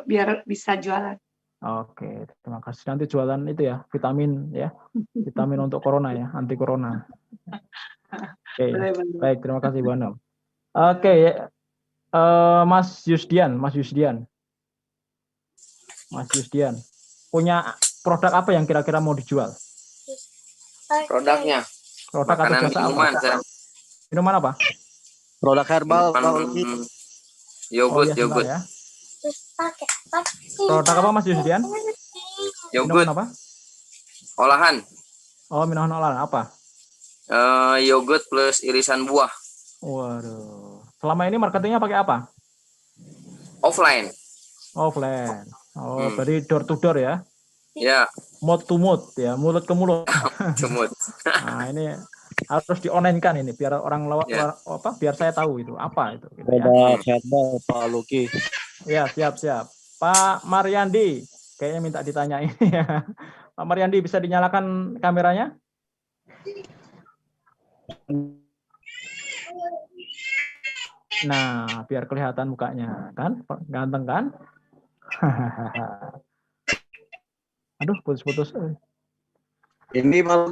biar bisa jualan. Oke, terima kasih. Nanti jualan itu ya, vitamin ya. Vitamin untuk corona ya, anti corona. Oke, baik. Terima kasih Bu Hanum. Oke, Mas Yusdian. Punya produk apa yang kira-kira mau dijual? Produknya. Produk makanan, atau jasa minuman, apa? Minuman apa? Produk herbal. Yogurt. Ya. Produk apa Mas Yusdian? Yogurt. Minuman apa? Olahan. Oh, minuman olahan apa? Yogurt plus irisan buah. Waduh. Selama ini marketingnya pakai apa? Offline. Oh, berarti door to door ya? Ya. Mouth to mouth ya, mulut ke mulut. Cemut. Nah, ini harus di-online-kan ini biar orang biar saya tahu itu apa itu. Gitu, ya. Herbal Pak Luki. Ya, siap. Pak Mariandi, kayaknya minta ditanyain ya. Pak Mariandi, bisa dinyalakan kameranya? Nah, biar kelihatan mukanya, kan? Ganteng kan? Aduh, putus-putus. Ini malah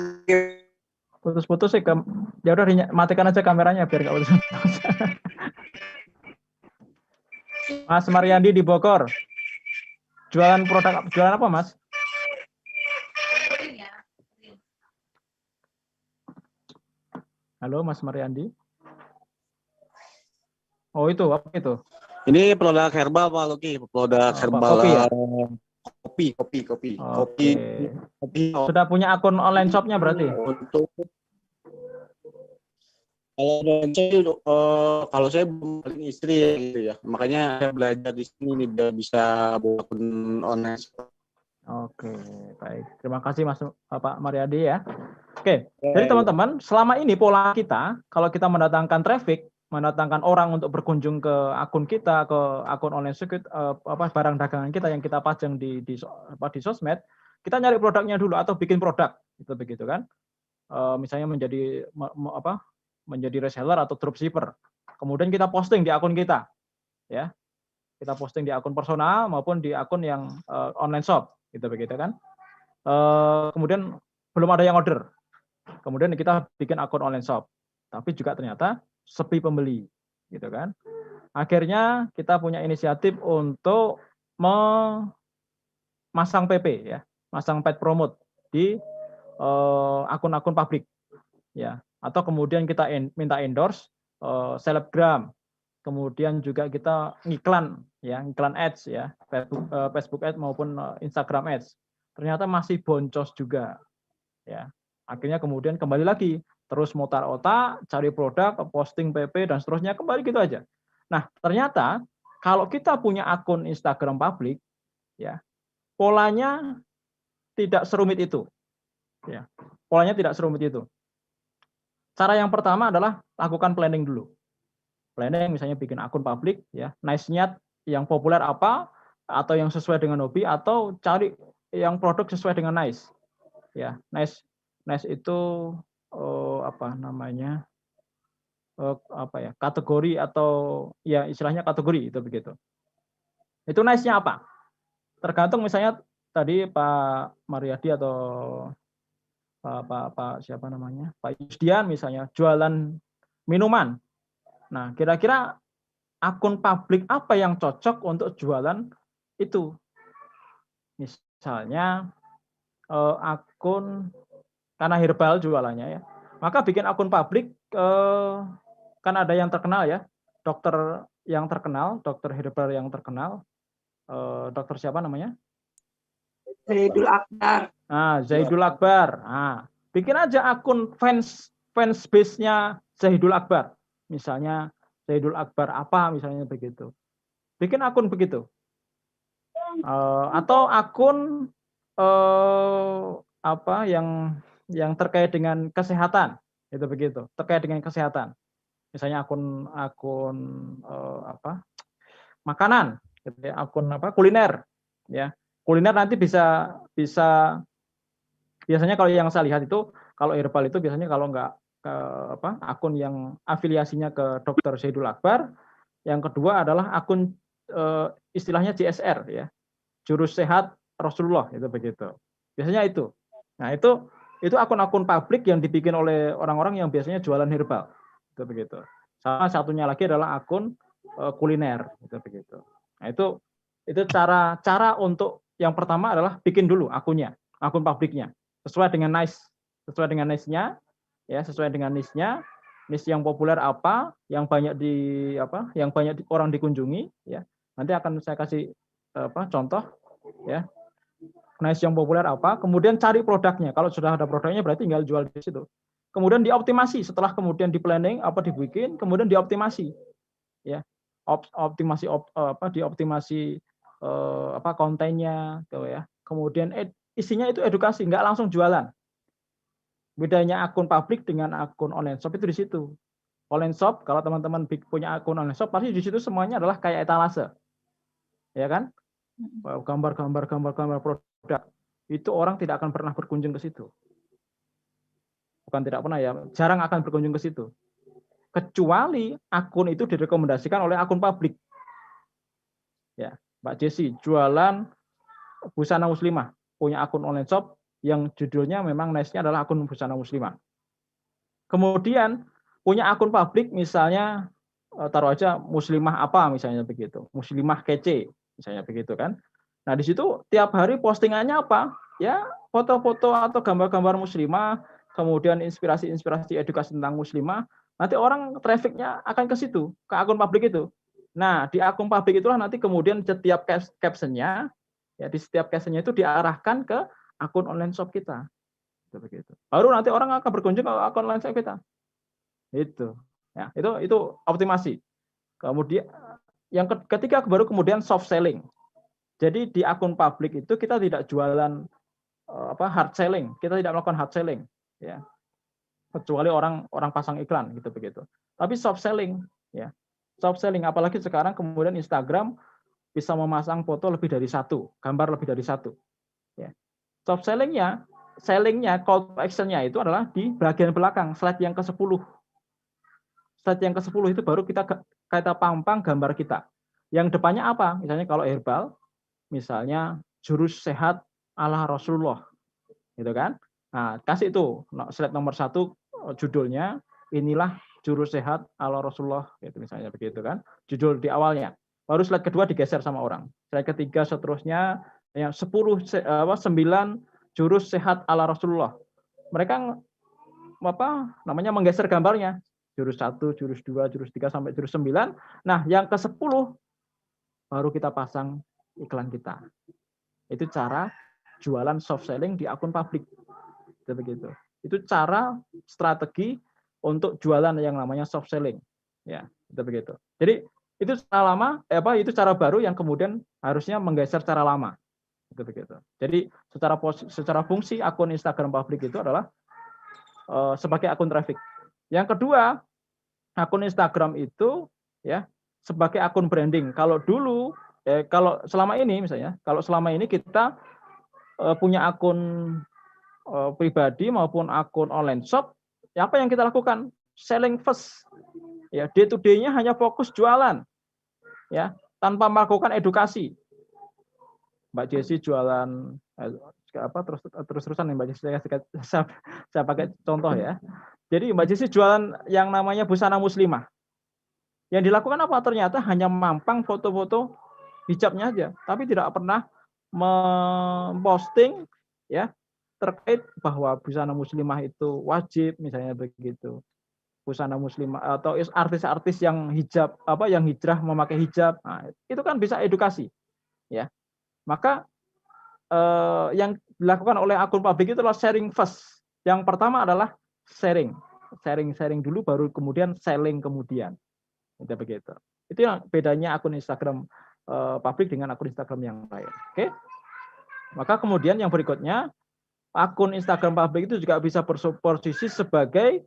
putus-putus sih. Ya udah matikan aja kameranya biar nggak putus-putus. Mas Mariandi di Bogor. Jualan apa, Mas? Halo, Mas Mariandi. Oh, itu apa itu? Ini produk herbal Pak Luki, produk herbal. Kopi ya? Kopi. Sudah punya akun online shop-nya berarti? Untuk kalau saya belum istri ya, gitu ya. Makanya saya belajar di sini nih biar bisa buat akun online shop. Oke, baik. Terima kasih Mas Pak Mariadi ya. Oke, jadi teman-teman, selama ini pola kita kalau kita mendatangkan traffic, mendatangkan orang untuk berkunjung ke akun kita, ke akun online circuit, barang dagangan kita yang kita pajang di sosmed, kita nyari produknya dulu atau bikin produk, gitu begitu kan? Misalnya menjadi reseller atau dropshipper. Kemudian kita posting di akun kita, ya. Kita posting di akun personal maupun di akun yang online shop, gitu begitu kan? Kemudian belum ada yang order, kemudian kita bikin akun online shop, tapi juga ternyata sepi pembeli, gitu kan? Akhirnya kita punya inisiatif untuk memasang PP, ya, masang paid promote di akun-akun publik, ya. Atau kemudian kita minta endorse selebgram, kemudian juga kita iklan ads, ya, Facebook ads maupun Instagram ads. Ternyata masih boncos juga, ya. Akhirnya kemudian kembali lagi. Terus mutar otak, cari produk, posting PP, dan seterusnya, kembali gitu aja. Nah, ternyata kalau kita punya akun Instagram publik, ya, polanya tidak serumit itu. Ya, polanya tidak serumit itu. Cara yang pertama adalah lakukan planning dulu. Planning misalnya bikin akun publik, ya, nice niat yang populer apa, atau yang sesuai dengan hobi, atau cari yang produk sesuai dengan niche. Ya, niche itu apa namanya? Apa ya? Kategori atau ya istilahnya kategori itu begitu. Itu niche-nya apa? Tergantung misalnya tadi Pak Mariadi atau Pak siapa namanya? Pak Yusdian misalnya jualan minuman. Nah, kira-kira akun publik apa yang cocok untuk jualan itu? Misalnya akun karena herbal jualannya ya, maka bikin akun publik kan ada yang terkenal ya, dokter yang terkenal, dokter herbal yang terkenal, dokter siapa namanya? Zaidul Akbar. Zaidul Akbar. Bikin aja akun fans base-nya Zaidul Akbar. Misalnya Zaidul Akbar apa misalnya begitu. Bikin akun begitu. Atau akun apa yang terkait dengan kesehatan. Itu begitu. Terkait dengan kesehatan. Misalnya akun apa? Makanan, gitu ya. Akun apa? Kuliner, ya. Kuliner nanti bisa biasanya kalau yang saya lihat itu kalau herbal itu biasanya kalau nggak akun yang afiliasinya ke Dr. Zaidul Akbar, yang kedua adalah akun istilahnya JSR ya, Jurus Sehat Rasulullah itu begitu. Biasanya itu. Nah, itu akun-akun publik yang dibikin oleh orang-orang yang biasanya jualan herbal. Itu begitu. Sama satunya lagi adalah akun kuliner itu begitu. Nah, itu cara untuk yang pertama adalah bikin dulu akunnya, akun publiknya sesuai dengan niche-nya, ya sesuai dengan niche-nya, niche yang populer apa, yang banyak orang dikunjungi, ya nanti akan saya kasih contoh, ya niche yang populer apa, kemudian cari produknya, kalau sudah ada produknya berarti tinggal jual di situ, kemudian dioptimasi, setelah kemudian di planning dibikin, kemudian dioptimasi, ya dioptimasi kontennya, gitu ya. Kemudian isinya itu edukasi, nggak langsung jualan. Bedanya akun publik dengan akun online shop itu di situ. Online shop, kalau teman-teman punya akun online shop, pasti di situ semuanya adalah kayak etalase, ya kan? Gambar produk. Itu orang tidak akan pernah berkunjung ke situ. Bukan tidak pernah ya, jarang akan berkunjung ke situ. Kecuali akun itu direkomendasikan oleh akun publik. Ya. Mbak Jesi jualan busana muslimah, punya akun online shop yang judulnya memang niche-nya adalah akun busana muslimah. Kemudian punya akun publik misalnya taruh aja muslimah apa misalnya begitu, muslimah kece misalnya begitu kan. Nah, di situ tiap hari postingannya apa? Ya, foto-foto atau gambar-gambar muslimah, kemudian inspirasi edukasi tentang muslimah. Nanti orang trafficnya akan ke situ, ke akun publik itu. Nah, di akun publik itulah nanti kemudian setiap caption-nya, ya di setiap caption-nya itu diarahkan ke akun online shop kita. Itu begitu. Baru nanti orang akan berkunjung ke akun online shop kita. Itu. Ya, itu optimasi. Kemudian yang ketiga baru kemudian soft selling. Jadi di akun publik itu kita tidak jualan hard selling. Kita tidak melakukan hard selling, ya. Kecuali orang pasang iklan gitu begitu. Tapi soft selling, ya. Soft selling, apalagi sekarang kemudian Instagram bisa memasang foto lebih dari satu, gambar lebih dari satu. Ya. Soft sellingnya call to action-nya itu adalah di bagian belakang, slide yang ke-10. Slide yang ke-10 itu baru kita pampang gambar kita. Yang depannya apa? Misalnya kalau herbal, misalnya jurus sehat ala Rasulullah. Gitu kan? Nah, kasih itu slide nomor 1 judulnya, inilah jurus sehat ala Rasulullah, gitu misalnya begitu kan, judul di awalnya. Baru slide kedua digeser sama orang. Slide ketiga seterusnya yang 9 jurus sehat ala Rasulullah. Mereka menggeser gambarnya. Jurus 1, jurus 2, jurus 3 sampai jurus 9. Nah, yang ke-10 baru kita pasang iklan kita. Itu cara jualan soft selling di akun publik. Itu begitu. Itu cara strategi untuk jualan yang namanya soft selling, ya itu begitu. Jadi itu cara lama, itu cara baru yang kemudian harusnya menggeser cara lama, itu begitu. Jadi secara fungsi akun Instagram publik itu adalah sebagai akun traffic. Yang kedua, akun Instagram itu ya sebagai akun branding. Kalau dulu, kalau selama ini kita punya akun pribadi maupun akun online shop, ya apa yang kita lakukan? Selling first. Ya, day to day-nya hanya fokus jualan. Ya, tanpa melakukan edukasi. Mbak Jessi jualan terus-terusan nih Mbak Jessi, saya pakai contoh ya. Jadi Mbak Jessi jualan yang namanya busana muslimah. Yang dilakukan apa? Ternyata hanya mampang foto-foto hijabnya aja, tapi tidak pernah memposting ya terkait bahwa busana muslimah itu wajib, misalnya begitu. Busana muslimah atau artis-artis yang hijab yang hijrah memakai hijab, nah, itu kan bisa edukasi ya. Maka yang dilakukan oleh akun publik itu adalah sharing first. Yang pertama adalah sharing dulu, baru kemudian selling kemudian. Itu begitu. Itu yang bedanya akun Instagram publik dengan akun Instagram yang lain. Oke. Maka kemudian yang berikutnya, akun Instagram publik itu juga bisa berposisi sebagai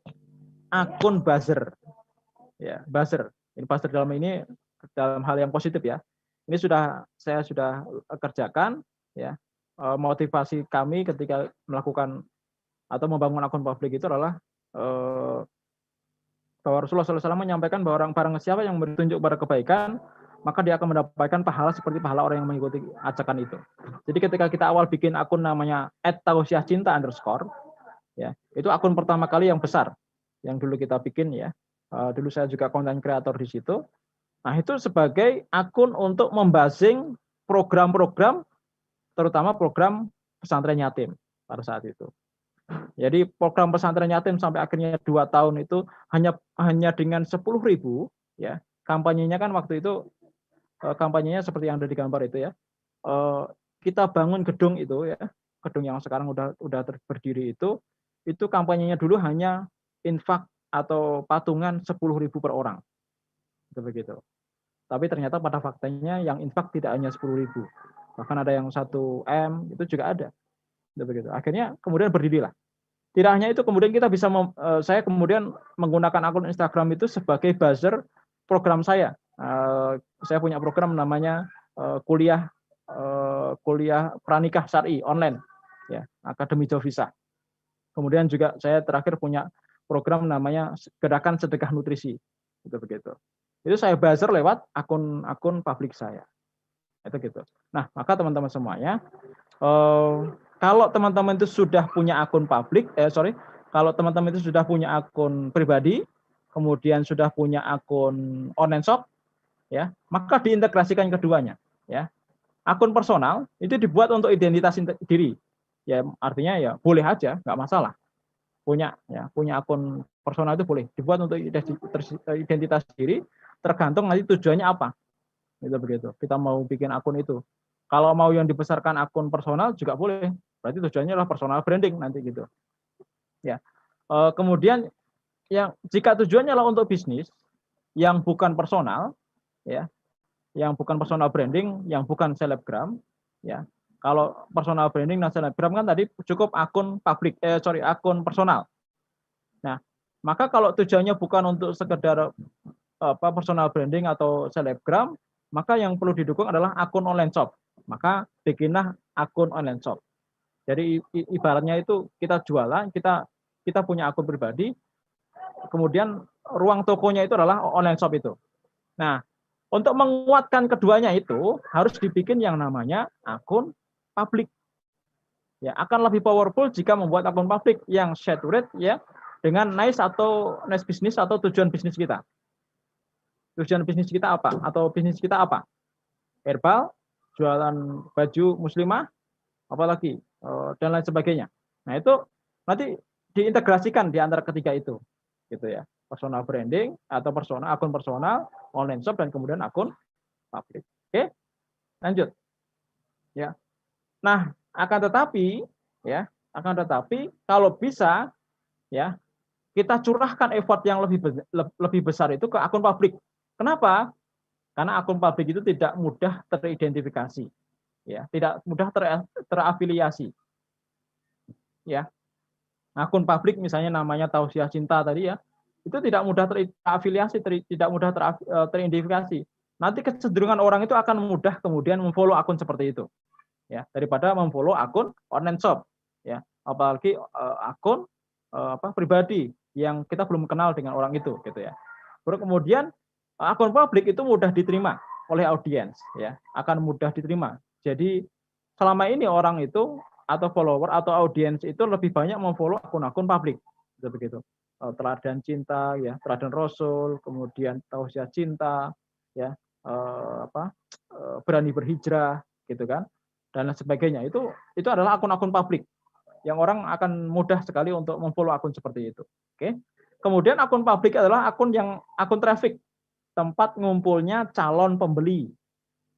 akun buzzer. Ya, buzzer. Ini buzzer dalam hal yang positif ya. Ini saya sudah kerjakan ya. Motivasi kami ketika melakukan atau membangun akun publik itu adalah bahwa Rasulullah SAW menyampaikan bahwa barang siapa yang bertunjuk pada kebaikan, maka dia akan mendapatkan pahala seperti pahala orang yang mengikuti ajakan itu. Jadi ketika kita awal bikin akun namanya @tausiahcinta_, ya, itu akun pertama kali yang besar yang dulu kita bikin ya. Dulu saya juga konten kreator di situ. Nah, itu sebagai akun untuk membasing program-program, terutama program pesantren yatim pada saat itu. Jadi program pesantren yatim sampai akhirnya 2 tahun itu hanya dengan 10.000 ya. Kampanyenya kan waktu itu kampanyenya seperti yang ada di gambar itu ya. Kita bangun gedung itu ya. Gedung yang sekarang udah berdiri itu kampanyenya dulu hanya infak atau patungan 10.000 per orang. Itu begitu. Tapi ternyata pada faktanya yang infak tidak hanya 10.000. Bahkan ada yang 1 M, itu juga ada. Begitu. Akhirnya kemudian berdirilah. Tidak hanya itu, kemudian kita bisa saya kemudian menggunakan akun Instagram itu sebagai buzzer program saya. Saya punya program namanya kuliah pranikah syar'i online ya, Akademi Jovisa. Kemudian juga saya terakhir punya program namanya Gerakan Sedekah Nutrisi. Itu begitu. Itu saya buzzer lewat akun publik saya. Itu gitu. Nah, maka teman-teman semuanya, kalau teman-teman itu sudah punya akun publik, kalau teman-teman itu sudah punya akun pribadi, kemudian sudah punya akun online shop, ya, maka diintegrasikan keduanya, ya. Akun personal itu dibuat untuk identitas diri, ya, artinya ya boleh aja, nggak masalah. Punya akun personal itu boleh dibuat untuk identitas diri, tergantung nanti tujuannya apa. Itu begitu. Kita mau bikin akun itu. Kalau mau yang dibesarkan akun personal juga boleh. Berarti tujuannya adalah personal branding nanti gitu. Ya. Kemudian jika tujuannya adalah untuk bisnis yang bukan personal, ya, yang bukan personal branding, yang bukan selebgram, ya. Kalau personal branding dan selebgram kan tadi cukup akun publik, akun personal. Nah, maka kalau tujuannya bukan untuk sekedar personal branding atau selebgram, maka yang perlu didukung adalah akun online shop. Maka bikinlah akun online shop. Jadi ibaratnya itu kita jualan, kita punya akun pribadi, kemudian ruang tokonya itu adalah online shop itu. Nah, untuk menguatkan keduanya itu harus dibikin yang namanya akun publik. Ya, akan lebih powerful jika membuat akun publik yang saturate ya dengan niche business atau tujuan bisnis kita. Tujuan bisnis kita apa? Atau bisnis kita apa? Herbal, jualan baju muslimah, apalagi dan lain sebagainya. Nah, itu nanti diintegrasikan di antara ketiga itu, gitu ya. Personal branding atau akun personal, online shop, dan kemudian akun publik. Oke, lanjut. Ya. Nah, akan tetapi kalau bisa, ya, kita curahkan effort yang lebih besar itu ke akun publik. Kenapa? Karena akun publik itu tidak mudah teridentifikasi, ya, tidak mudah terafiliasi, ya. Akun publik misalnya namanya Tausiah Cinta tadi ya, itu tidak mudah terafiliasi, tidak mudah teridentifikasi. Nanti kecenderungan orang itu akan mudah kemudian memfollow akun seperti itu, ya, daripada memfollow akun online shop, ya, apalagi akun pribadi yang kita belum kenal dengan orang itu, gitu ya. Baru kemudian akun publik itu mudah diterima oleh audiens, ya, akan mudah diterima. Jadi selama ini orang itu atau follower atau audiens itu lebih banyak memfollow akun-akun publik, begitu. Teladan cinta, ya, teladan Rasul, kemudian tausiah cinta, ya, berani berhijrah, gitu kan, dan lain sebagainya. Itu adalah akun-akun publik yang orang akan mudah sekali untuk memfollow akun seperti itu. Oke. Kemudian akun publik adalah akun traffic, tempat ngumpulnya calon pembeli,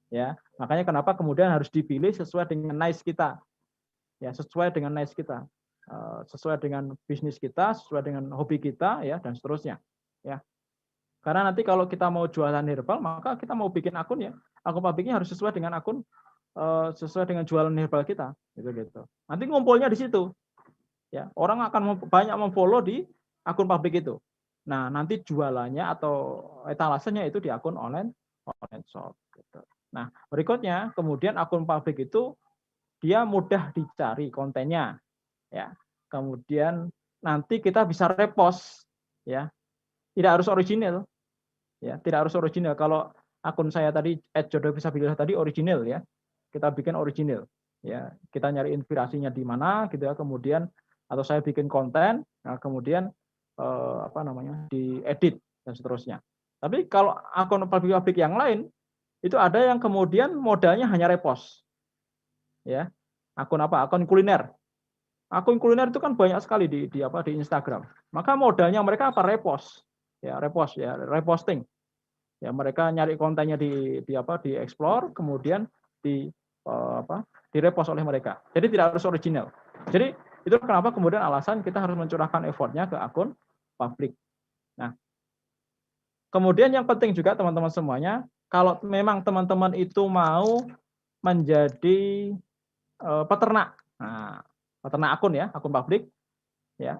ya. Makanya kenapa kemudian harus dipilih sesuai dengan niche kita, ya, sesuai dengan niche kita, sesuai dengan bisnis kita, sesuai dengan hobi kita, ya, dan seterusnya, ya. Karena nanti kalau kita mau jualan herbal, maka kita mau bikin akun, ya, akun publiknya harus sesuai dengan akun, sesuai dengan jualan herbal kita, gitu. Nanti ngumpulnya di situ, ya. Orang akan banyak memfollow di akun publik itu. Nah, nanti jualannya atau etalasenya itu di akun online shop, gitu. Nah, berikutnya kemudian akun publik itu dia mudah dicari kontennya, ya. Kemudian nanti kita bisa repost, ya. Tidak harus original, ya, tidak harus original. Kalau akun saya tadi @jodohfisabilillah tadi original, ya, kita bikin original, ya, kita nyari inspirasinya di mana, gitu ya. Kemudian atau saya bikin konten, nah, kemudian diedit dan seterusnya. Tapi kalau akun publik yang lain itu ada yang kemudian modalnya hanya repost, ya. Akun kuliner. Akun kuliner itu kan banyak sekali di Instagram. Maka modalnya mereka repost, ya, reposting. Ya, mereka nyari kontennya di explore, kemudian direpost oleh mereka. Jadi tidak harus original. Jadi itu kenapa kemudian alasan kita harus mencurahkan effortnya ke akun publik. Nah, kemudian yang penting juga teman-teman semuanya, kalau memang teman-teman itu mau menjadi peternak, nah, peternak akun, ya, akun publik, ya,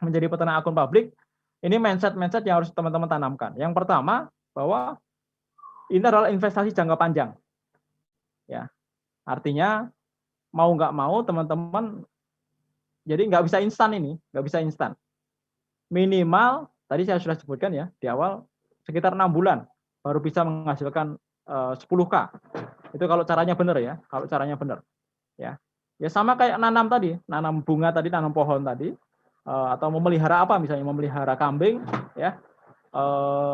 menjadi peternak akun publik, ini mindset yang harus teman-teman tanamkan. Yang pertama, bahwa ini adalah investasi jangka panjang, ya. Artinya mau nggak mau teman-teman, jadi nggak bisa instan ini, nggak bisa instan. Minimal tadi saya sudah sebutkan, ya, di awal sekitar 6 bulan baru bisa menghasilkan 10K. Itu kalau caranya benar, ya, kalau caranya benar, ya. Ya sama kayak nanam tadi, nanam bunga tadi, nanam pohon tadi, atau memelihara apa, misalnya memelihara kambing, ya,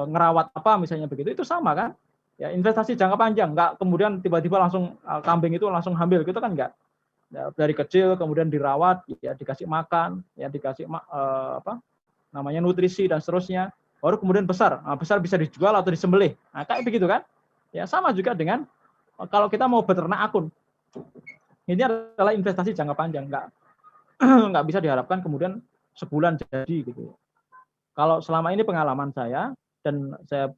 ngerawat apa misalnya begitu, itu sama kan, ya, investasi jangka panjang, nggak kemudian tiba-tiba langsung kambing itu langsung hamil gitu kan, nggak. Ya, dari kecil kemudian dirawat, ya, dikasih makan, ya, dikasih nutrisi dan seterusnya, baru kemudian besar. Nah, besar bisa dijual atau disembelih. Nah, kayak begitu kan? Ya, sama juga dengan kalau kita mau beternak akun. Ini adalah investasi jangka panjang, nggak bisa diharapkan kemudian sebulan jadi, gitu. Kalau selama ini pengalaman saya dan saya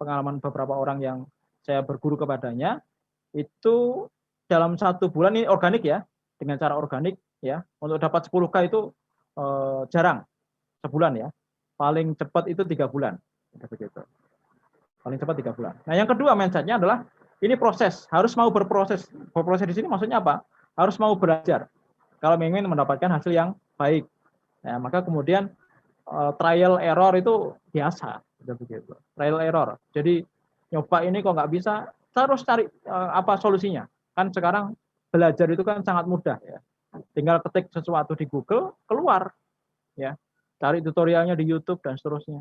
pengalaman beberapa orang yang saya berguru kepadanya, itu dalam 1 bulan, ini organik, ya, dengan cara organik, ya, untuk dapat 10K itu jarang sebulan, ya. Paling cepat itu 3 bulan. Begitu. Paling cepat 3 bulan. Nah, yang kedua mindsetnya adalah ini proses, harus mau berproses. Berproses di sini maksudnya apa? Harus mau belajar. Kalau ingin mendapatkan hasil yang baik. Ya, maka kemudian trial error itu biasa, begitu. Trial error. Jadi nyoba ini kok nggak bisa, terus cari apa solusinya. Kan sekarang belajar itu kan sangat mudah, ya. Tinggal ketik sesuatu di Google, keluar, ya. Cari tutorialnya di YouTube dan seterusnya,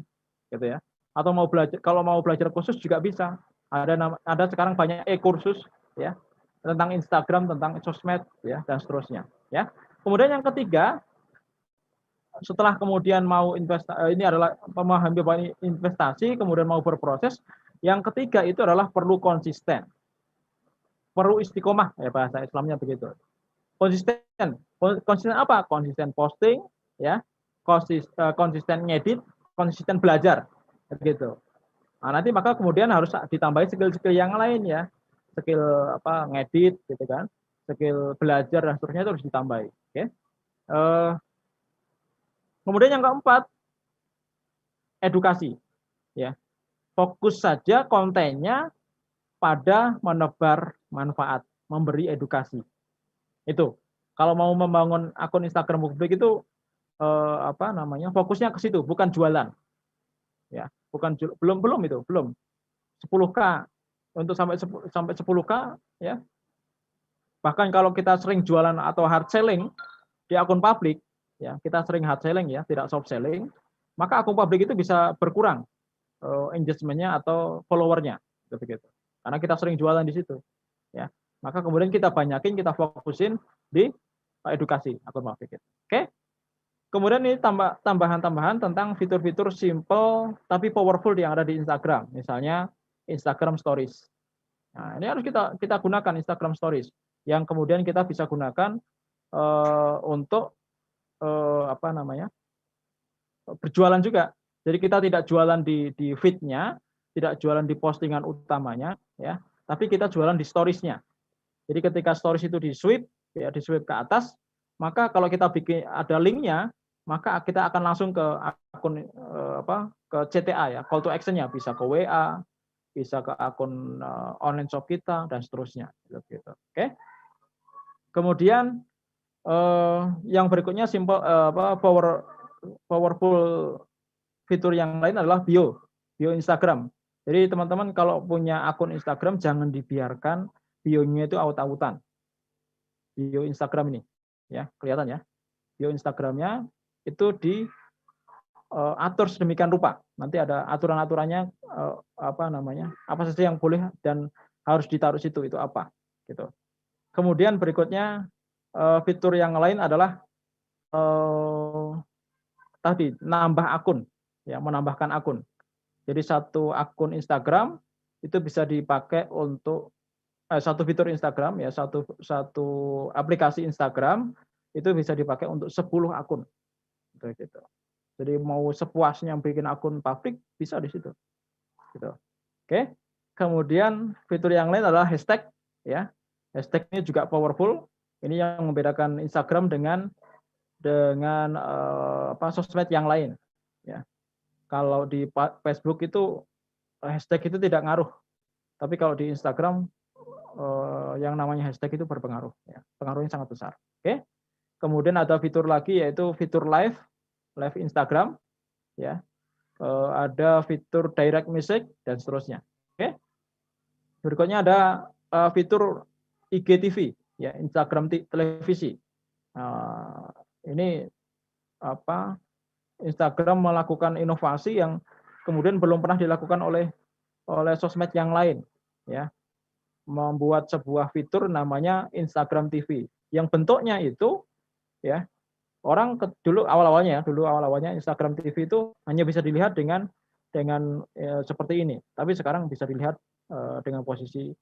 gitu ya. Atau mau belajar, kalau mau belajar khusus juga bisa. Ada sekarang banyak e-kursus, ya, tentang Instagram, tentang sosmed, ya, dan seterusnya, ya. Kemudian yang ketiga, setelah kemudian mau ini adalah memahami bahwa investasi, kemudian mau berproses. Yang ketiga itu adalah perlu konsisten, perlu istiqomah, ya, bahasa Islamnya begitu. Konsisten apa? Konsisten posting, ya, konsisten ngedit, konsisten belajar, begitu. Nah, nanti maka kemudian harus ditambahi skill-skill yang lain, ya, skill ngedit, gitu kan, skill belajar dan seterusnya itu harus ditambahi. Oke. Kemudian yang keempat, edukasi, ya. Fokus saja kontennya pada menebar manfaat, memberi edukasi. Itu. Kalau mau membangun akun Instagram publik itu fokusnya ke situ, bukan jualan. Ya, belum itu, belum. 10K untuk sampai 10K ya. Bahkan kalau kita sering jualan atau hard selling di akun publik, ya, kita sering hard selling ya, tidak soft selling, maka akun publik itu bisa berkurang engagement-nya atau follower-nya, begitu. Karena kita sering jualan di situ, ya. Maka kemudian kita banyakin, kita fokusin di edukasi akun publik. Oke. Kemudian ini tambahan-tambahan tentang fitur-fitur simple tapi powerful yang ada di Instagram, misalnya Instagram Stories. Nah, ini harus kita gunakan Instagram Stories, yang kemudian kita bisa gunakan untuk berjualan juga. Jadi kita tidak jualan di feed-nya, tidak jualan di postingan utamanya, ya, tapi kita jualan di stories-nya. Jadi ketika stories itu di swipe ke atas, maka kalau kita bikin ada link-nya, maka kita akan langsung ke akun ke CTA ya, call to action-nya, bisa ke WA, bisa ke akun online shop kita dan seterusnya, gitu. Oke. Kemudian yang berikutnya simple powerful fitur yang lain adalah bio Instagram. Jadi teman-teman kalau punya akun Instagram jangan dibiarkan bio-nya itu aut-autan. Bio Instagram ini, ya, kelihatan ya. Bio Instagramnya itu diatur sedemikian rupa. Nanti ada aturan-aturannya apa saja yang boleh dan harus ditaruh situ, itu apa, gitu. Kemudian berikutnya fitur yang lain adalah tadi nambah akun, ya, menambahkan akun. Jadi satu akun Instagram itu bisa dipakai untuk satu fitur Instagram ya, satu aplikasi Instagram itu bisa dipakai untuk 10 akun. Gitu. Jadi mau sepuasnya bikin akun publik bisa di situ. Gitu. Oke. Kemudian fitur yang lain adalah hashtag ya. Hashtag ini juga powerful. Ini yang membedakan Instagram dengan sosmed yang lain ya. Kalau di Facebook itu hashtag itu tidak ngaruh. Tapi kalau di Instagram yang namanya hashtag itu berpengaruh ya. Pengaruhnya sangat besar. Oke. Kemudian ada fitur lagi yaitu fitur live Instagram ya. Ada fitur direct message dan seterusnya. Oke. Berikutnya ada fitur IGTV ya, Instagram televisi. Ini Instagram melakukan inovasi yang kemudian belum pernah dilakukan oleh sosmed yang lain ya. Membuat sebuah fitur namanya Instagram TV yang bentuknya itu ya, orang dulu awal-awalnya Instagram TV itu hanya bisa dilihat dengan seperti ini, tapi sekarang bisa dilihat dengan posisi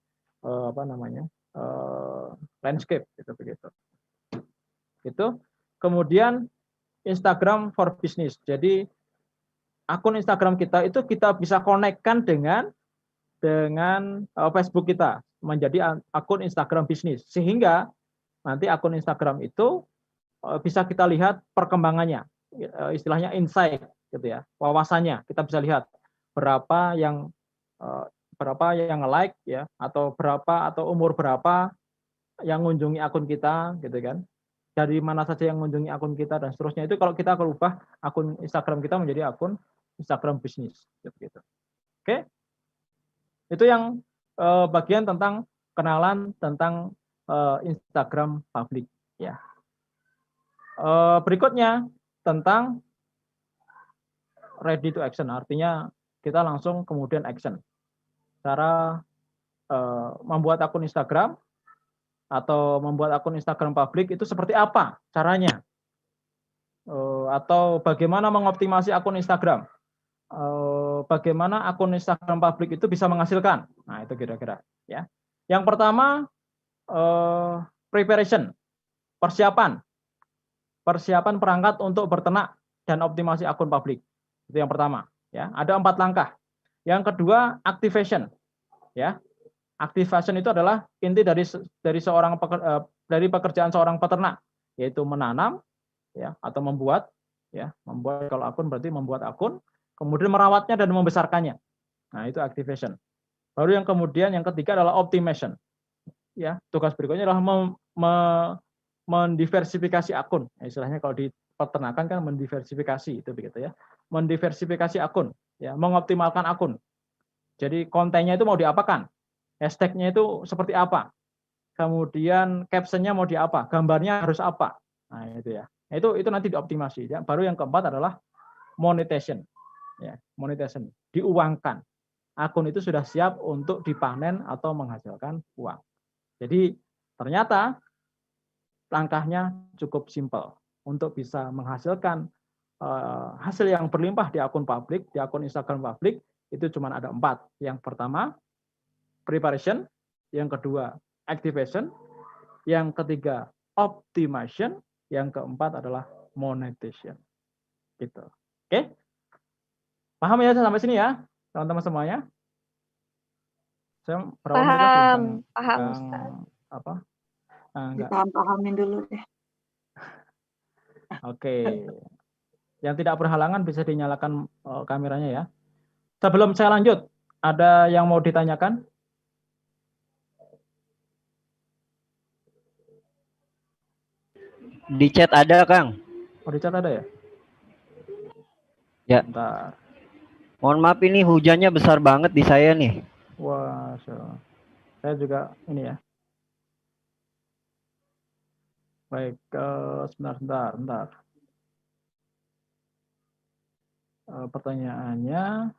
landscape begitu. Itu kemudian Instagram for Business. Jadi akun Instagram kita itu kita bisa konekkan dengan Facebook kita menjadi akun Instagram bisnis, sehingga nanti akun Instagram itu bisa kita lihat perkembangannya, istilahnya insight gitu ya, wawasannya. Kita bisa lihat berapa yang like ya, atau umur berapa yang mengunjungi akun kita gitu kan. Dari mana saja yang mengunjungi akun kita dan seterusnya. Itu kalau kita ubah akun Instagram kita menjadi akun Instagram bisnis gitu. Oke. Itu yang bagian tentang kenalan tentang Instagram publik ya. Berikutnya tentang ready to action, artinya kita langsung kemudian action. Cara membuat akun Instagram atau membuat akun Instagram publik itu seperti apa caranya, atau bagaimana mengoptimasi akun Instagram, bagaimana akun Instagram publik itu bisa menghasilkan. Nah itu kira-kira ya. Yang pertama preparation, persiapan perangkat untuk berternak dan optimasi akun publik. Itu yang pertama ya. Ada 4 langkah. Yang kedua activation ya. Activation itu adalah inti dari pekerjaan seorang peternak, yaitu menanam ya, atau membuat ya, membuat. Kalau akun berarti membuat akun, kemudian merawatnya dan membesarkannya. Nah, itu activation. Baru yang kemudian yang ketiga adalah optimization. Ya, tugas berikutnya adalah mendiversifikasi akun. Istilahnya kalau di peternakan kan mendiversifikasi itu begitu ya. Mendiversifikasi akun, ya, mengoptimalkan akun. Jadi kontennya itu mau diapakan? Hashtag-nya itu seperti apa? Kemudian caption-nya mau di apa? Gambarnya harus apa? Nah, itu ya. Itu nanti dioptimasi ya. Baru yang keempat adalah monetization. Ya, monetization, diuangkan. Akun itu sudah siap untuk dipanen atau menghasilkan uang. Jadi ternyata langkahnya cukup simpel untuk bisa menghasilkan hasil yang berlimpah di akun publik, di akun Instagram publik itu cuma ada 4. Yang pertama preparation, yang kedua activation, yang ketiga optimization, yang keempat adalah monetization. Gitu. Oke? Paham ya sampai sini ya, teman-teman semuanya? Saya berapa menit lagi? Paham, Ustaz. Apa? Enggak. Dipaham-pahamin dulu deh. Oke. Yang tidak berhalangan bisa dinyalakan kameranya ya. Sebelum saya lanjut, ada yang mau ditanyakan? Di chat ada, Kang. Oh, di chat ada ya? Ya. Bentar. Mohon maaf ini hujannya besar banget di saya nih. Wah, saya juga ini ya. Baik, sebentar. Pertanyaannya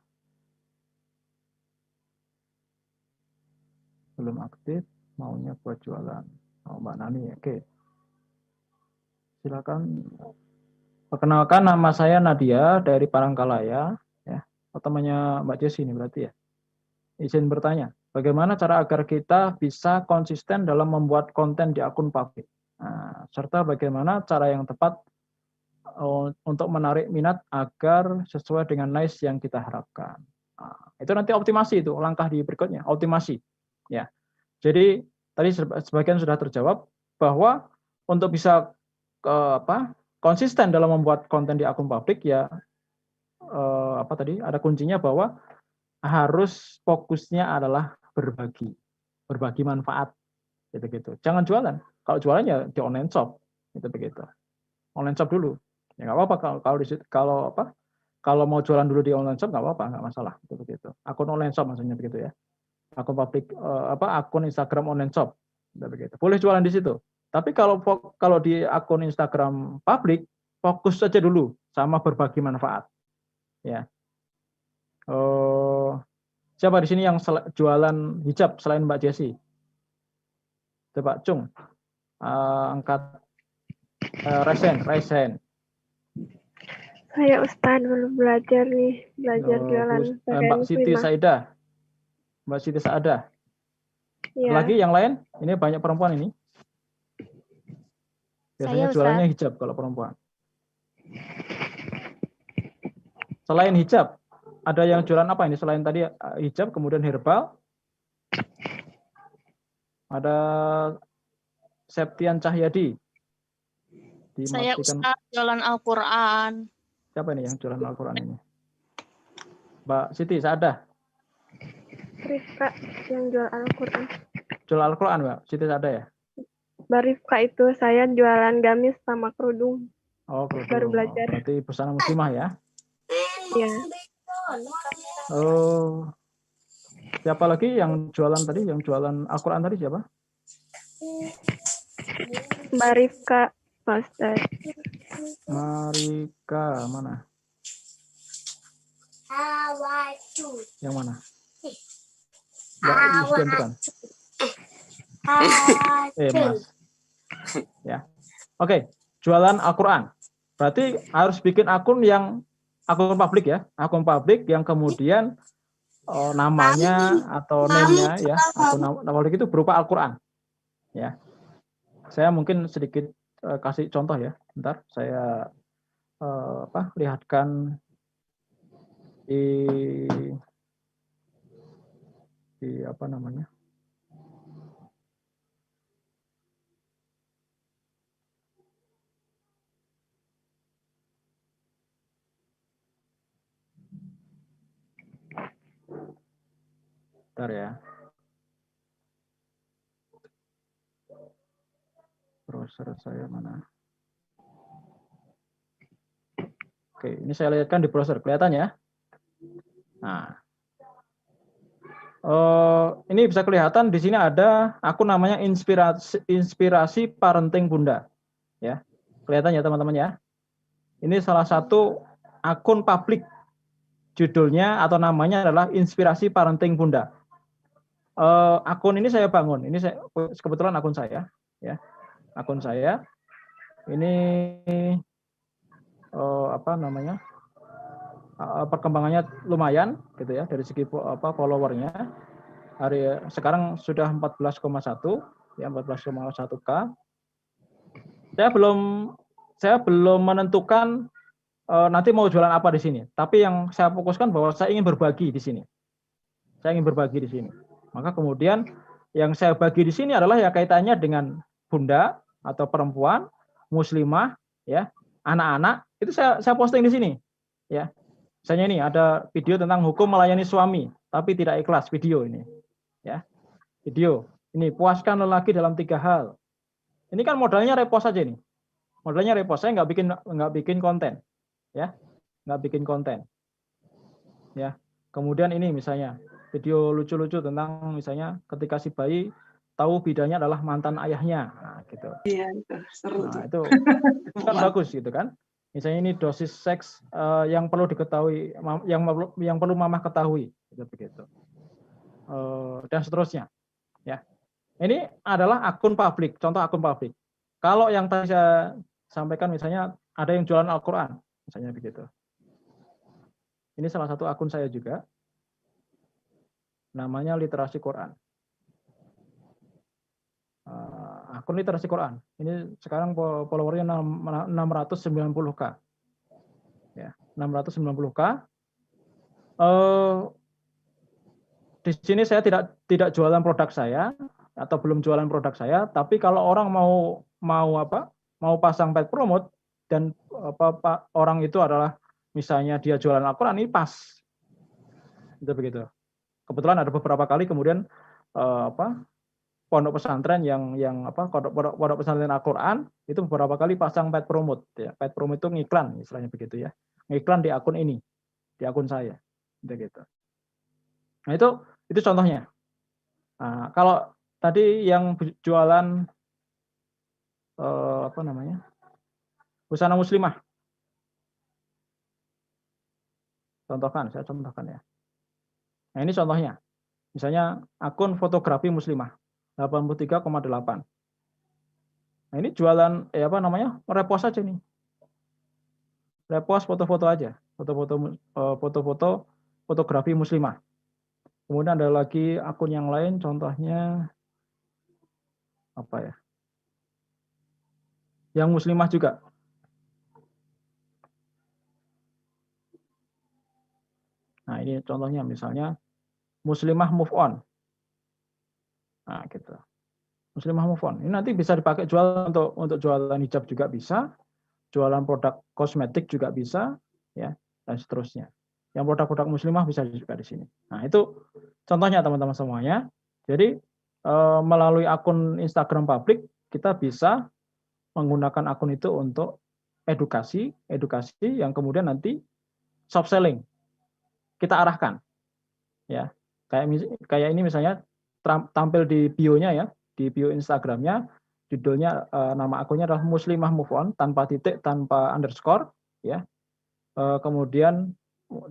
belum aktif, maunya buat jualan. Oh, Mbak Nani, oke. Silakan. Perkenalkan, nama saya Nadia dari Palangkalaya, ya. Temannya Mbak Jessi ini berarti ya. Izin bertanya, bagaimana cara agar kita bisa konsisten dalam membuat konten di akun publik? Nah, serta bagaimana cara yang tepat untuk menarik minat agar sesuai dengan niche yang kita harapkan. Nah, itu nanti optimasi itu langkah di berikutnya, optimasi. Ya, jadi tadi sebagian sudah terjawab bahwa untuk bisa konsisten dalam membuat konten di akun publik ya ada kuncinya bahwa harus fokusnya adalah berbagi manfaat gitu. Jangan jualan. Kalau jualan ya di online shop gitu begitu. Online shop dulu. Ya nggak apa-apa kalau mau jualan dulu di online shop nggak apa-apa, nggak masalah gitu begitu. Akun online shop maksudnya begitu ya. Akun publik akun Instagram online shop gitu begitu. Boleh jualan di situ. Tapi kalau di akun Instagram publik fokus saja dulu sama berbagi manfaat. Ya. Siapa di sini yang jualan hijab selain Mbak Jessi? Coba Cung. Angkat resen. Saya Ustaz belum belajar jualan Mbak Siti Saidah. Mbak Siti Saidah. Ya. Lagi yang lain? Ini banyak perempuan ini. Biasanya jualannya hijab kalau perempuan. Selain hijab, ada yang jualan apa ini? Selain tadi hijab, kemudian herbal. Ada Septian Cahyadi. Saya Ustaz jualan Al-Quran. Siapa ini yang jualan Al-Quran ini? Mbak Siti Saadah. Rifka yang jual Al-Quran. Jual Al-Quran Mbak Siti Saadah ya? Mbak Rifka itu saya jualan gamis sama kerudung. Oh, kerudung. Baru belajar. Berarti busana muslimah ya? Iya. Oh. Siapa lagi yang jualan tadi? Yang jualan Al-Quran tadi siapa? Mbak Rifka, Pak Ustaz. Marika, mana? Yang mana? Bukan. Mas. Ya. Oke, jualan Al-Quran. Berarti harus bikin akun publik ya. Akun publik yang kemudian namanya atau name-nya ya, akun nama publik itu berupa Al-Quran. Ya. Saya mungkin sedikit kasih contoh ya. Bentar, saya lihatkan di apa namanya? Bentar ya. Browser saya mana? Oke, ini saya lihatkan di browser, kelihatan ya? Nah, ini bisa kelihatan di sini ada akun namanya Inspirasi Parenting Bunda, ya. Kelihatan ya teman-teman ya? Ini salah satu akun publik, judulnya atau namanya adalah Inspirasi Parenting Bunda. Akun ini saya bangun, ini saya, kebetulan akun saya, ya. Akun saya ini apa namanya, perkembangannya lumayan gitu ya dari segi followernya. Sekarang sudah 14,1 ya, 14,1K. Saya belum menentukan nanti mau jualan apa di sini, tapi yang saya fokuskan bahwa saya ingin berbagi di sini. Saya ingin berbagi di sini. Maka kemudian yang saya bagi di sini adalah ya kaitannya dengan bunda atau perempuan, muslimah, ya, anak-anak, itu saya posting di sini, ya. Misalnya ini ada video tentang hukum melayani suami, tapi tidak ikhlas, video ini, ya. Video ini, puaskan lelaki dalam 3 hal. Ini kan modalnya repost aja nih, modalnya repost. Saya nggak bikin konten, ya, nggak bikin konten, ya. Kemudian ini misalnya video lucu-lucu tentang misalnya ketika si bayi tahu bidannya adalah mantan ayahnya, nah, gitu. Iya, itu seru. Nah, itu kan bagus gitu kan. Misalnya ini dosis seks yang perlu diketahui, yang perlu mamah ketahui, gitu begitu. Dan seterusnya, ya. Ini adalah akun publik, contoh akun publik. Kalau yang tadi saya sampaikan misalnya ada yang jualan Al-Quran, misalnya begitu. Ini salah satu akun saya juga, namanya Literasi Quran. Akun Literasi Quran. Ini sekarang followernya 690K. Ya, 690K. Di sini saya tidak jualan produk saya atau belum jualan produk saya, tapi kalau orang mau pasang paid promote dan orang itu adalah misalnya dia jualan Al-Quran, ini pas. Itu begitu. Kebetulan ada beberapa kali kemudian pondok pesantren pondok pesantren Al-Quran itu beberapa kali pasang paid promote, ya. Paid promote itu ngiklan, istilahnya begitu ya. Ngiklan di akun ini, di akun saya, gitu. Nah itu contohnya. Nah, kalau tadi yang jualan busana muslimah, saya contohkan ya. Nah ini contohnya, misalnya akun fotografi muslimah 83,8. Nah ini jualan repost aja nih, repost foto-foto aja, foto-foto fotografi muslimah. Kemudian ada lagi akun yang lain, contohnya apa ya, yang muslimah juga. Nah ini contohnya misalnya muslimah move on. Nah gitu, muslimah move on. Ini nanti bisa dipakai jual untuk jualan hijab juga bisa, jualan produk kosmetik juga bisa, ya, dan seterusnya. Yang produk-produk muslimah bisa juga di sini. Nah itu contohnya teman-teman semuanya. Jadi melalui akun Instagram publik kita bisa menggunakan akun itu untuk edukasi yang kemudian nanti soft selling kita arahkan, ya. Kayak ini misalnya tampil di bio-nya ya, di bio Instagramnya, judulnya nama akunnya adalah muslimah move on tanpa titik, tanpa underscore, ya. Kemudian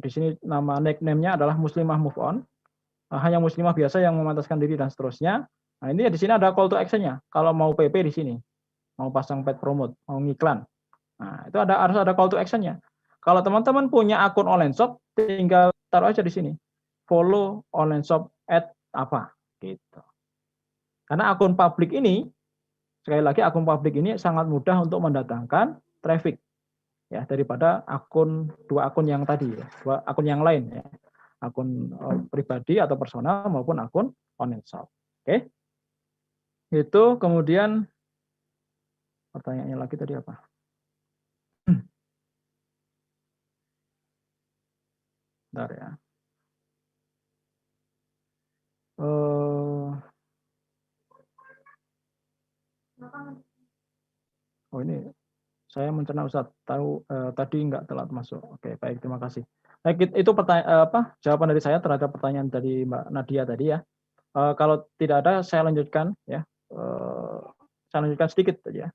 di sini nama nickname-nya adalah muslimah move on, hanya muslimah biasa yang memantaskan diri dan seterusnya. Nah ini di sini ada call to action-nya. Kalau mau PP di sini, mau pasang paid promote, mau ngiklan, nah itu harus ada call to action-nya. Kalau teman-teman punya akun online shop, tinggal taruh aja di sini, follow online shop at apa, gitu. Karena akun publik ini, sekali lagi akun publik ini sangat mudah untuk mendatangkan traffic, ya, daripada dua akun yang tadi, ya, dua akun yang lain, ya, akun pribadi atau personal maupun akun online shop. Oke, itu kemudian pertanyaannya lagi tadi apa? Bentar ya. Oh ini saya mencerna Ustaz, tahu tadi nggak telat masuk. Oke, baik, terima kasih. Baik, itu jawaban dari saya terhadap pertanyaan dari Mbak Nadia tadi ya. Kalau tidak ada, saya lanjutkan ya. Saya lanjutkan sedikit ya.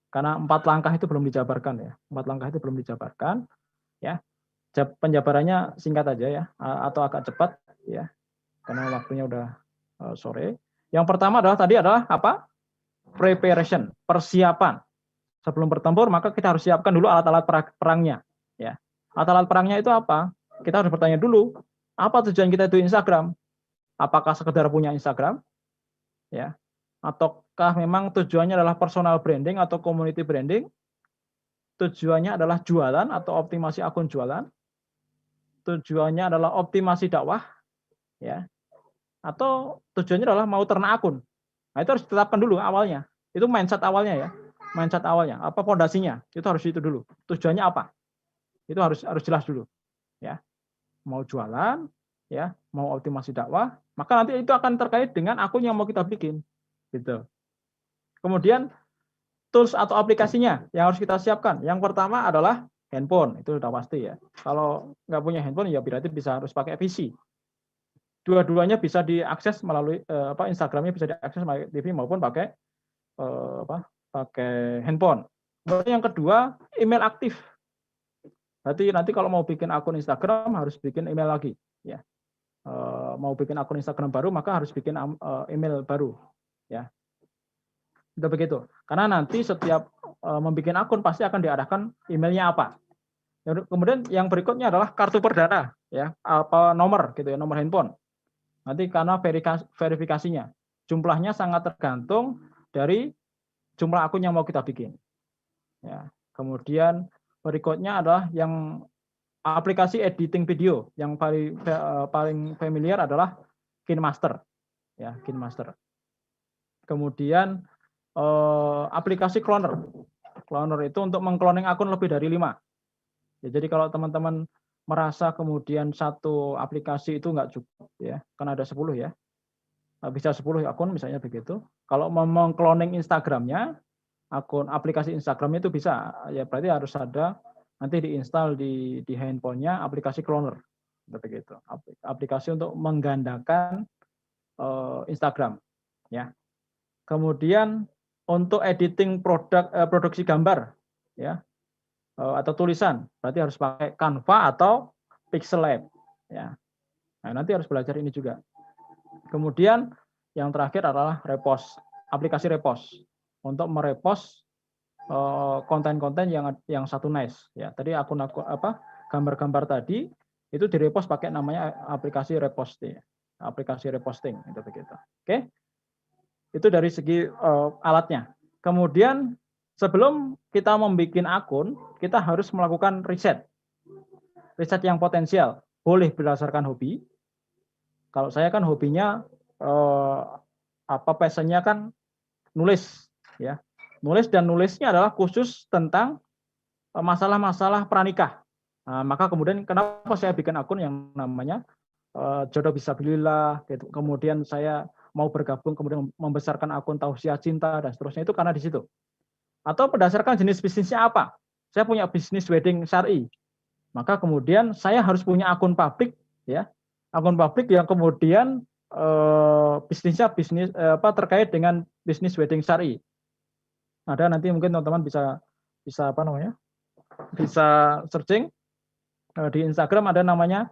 Karena 4 langkah itu belum dijabarkan ya. 4 langkah itu belum dijabarkan ya. Penjabarannya singkat aja ya, atau agak cepat ya. Karena waktunya udah sore. Yang pertama adalah apa? Preparation, persiapan. Sebelum bertempur, maka kita harus siapkan dulu alat-alat perangnya. Ya. Alat-alat perangnya itu apa? Kita harus bertanya dulu, apa tujuan kita itu Instagram? Apakah sekedar punya Instagram? Ya. Ataukah memang tujuannya adalah personal branding atau community branding? Tujuannya adalah jualan atau optimasi akun jualan? Tujuannya adalah optimasi dakwah? Ya. Atau tujuannya adalah mau ternak akun? Nah, itu harus ditetapkan dulu awalnya. Itu mindset awalnya ya. Mindset awalnya, apa fondasinya? Itu harus itu dulu. Tujuannya apa? Itu harus jelas dulu. Ya. Mau jualan, ya, mau optimasi dakwah, maka nanti itu akan terkait dengan akun yang mau kita bikin. Gitu. Kemudian tools atau aplikasinya yang harus kita siapkan. Yang pertama adalah handphone, itu sudah pasti ya. Kalau nggak punya handphone ya berarti harus pakai PC. Dua-duanya bisa diakses melalui Instagramnya bisa diakses melalui TV maupun pakai pakai handphone. Kemudian yang kedua, email aktif. Berarti nanti kalau mau bikin akun Instagram harus bikin email lagi, ya. Mau bikin akun Instagram baru maka harus bikin email baru, ya. Udah begitu. Karena nanti setiap membuat akun pasti akan diarahkan emailnya apa. Kemudian yang berikutnya adalah kartu perdana, ya, apa nomor gitu ya, nomor handphone. Nanti karena verifikasinya, jumlahnya sangat tergantung dari jumlah akun yang mau kita bikin. Ya. Kemudian berikutnya adalah yang aplikasi editing video yang paling familiar adalah KineMaster, ya, KineMaster. Kemudian aplikasi cloner. Cloner itu untuk mengcloning akun lebih dari 5. Ya, jadi kalau teman-teman merasa kemudian satu aplikasi itu nggak cukup, ya, kan ada 10 ya. Bisa 10 akun misalnya begitu. Kalau mau mengcloning Instagramnya, akun aplikasi Instagramnya itu bisa, ya berarti harus ada nanti diinstal di handphonenya aplikasi cloner, begitu. Aplikasi untuk menggandakan Instagram, ya. Kemudian untuk editing produksi gambar, ya, atau tulisan, berarti harus pakai Canva atau Pixel Lab, ya. Nah, nanti harus belajar ini juga. Kemudian yang terakhir adalah repost, aplikasi repost untuk merepost konten-konten yang satu nice, ya. Tadi gambar-gambar tadi itu direpost pakai namanya aplikasi reposting, itu begitu. Oke, itu dari segi alatnya. Kemudian sebelum kita membuat akun, kita harus melakukan riset yang potensial. Boleh berdasarkan hobi. Kalau saya kan hobinya passionnya kan nulis, ya. Nulisnya adalah khusus tentang masalah-masalah pranikah. Nah, maka kemudian kenapa saya bikin akun yang namanya Jodoh Fisabilillah, gitu. Kemudian saya mau bergabung, kemudian membesarkan akun Tausiah Cinta dan seterusnya, itu karena di situ. Atau berdasarkan jenis bisnisnya apa? Saya punya bisnis wedding syar'i. Maka kemudian saya harus punya akun publik, ya. Akun publik yang kemudian bisnisnya terkait dengan bisnis wedding syar'i. Ada nanti mungkin teman-teman bisa searching di Instagram, ada namanya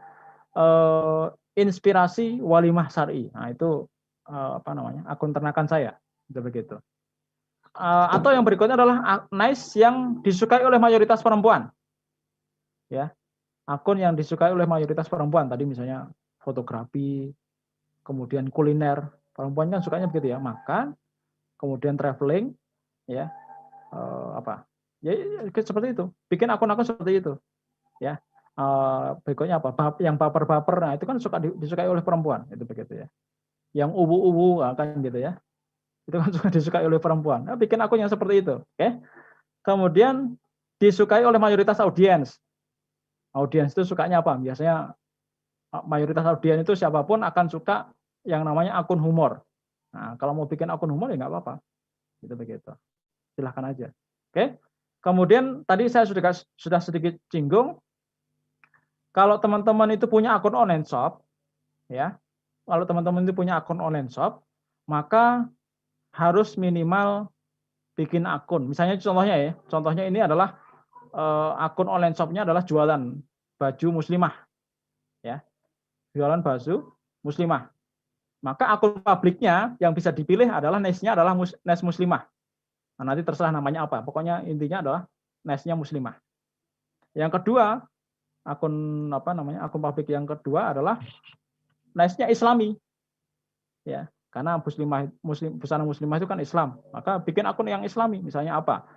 Inspirasi Walimah Syar'i. Nah, itu akun ternakan saya, itu begitu. Atau yang berikutnya adalah nice yang disukai oleh mayoritas perempuan, ya. Akun yang disukai oleh mayoritas perempuan, tadi misalnya fotografi, kemudian kuliner, perempuan kan sukanya begitu ya, makan, kemudian traveling, ya, ya seperti itu, bikin akun-akun seperti itu, ya. Berikutnya yang baper-baper, nah itu kan disukai oleh perempuan, itu begitu ya. Yang ubu-ubu kan gitu ya, itu kan suka disukai oleh perempuan. Nah, bikin akun yang seperti itu, oke. Kemudian disukai oleh mayoritas audiens. Audiens itu sukanya apa? Biasanya mayoritas audiens itu siapapun akan suka yang namanya akun humor. Nah, kalau mau bikin akun humor ya nggak apa-apa, itu begitu. Silahkan aja. Oke. Kemudian tadi saya sudah sedikit singgung, kalau teman-teman itu punya akun online shop, ya, kalau teman-teman itu punya akun online shop, maka harus minimal bikin akun. Misalnya contohnya ini adalah akun online shopnya adalah jualan baju muslimah, ya, jualan baju muslimah. Maka akun publiknya yang bisa dipilih adalah niche-nya adalah niche muslimah. Nah, nanti terserah namanya apa. Pokoknya intinya adalah niche-nya muslimah. Yang kedua, akun publik yang kedua adalah niche-nya Islami. Ya, karena busana muslimah itu kan Islam. Maka bikin akun yang Islami, misalnya apa?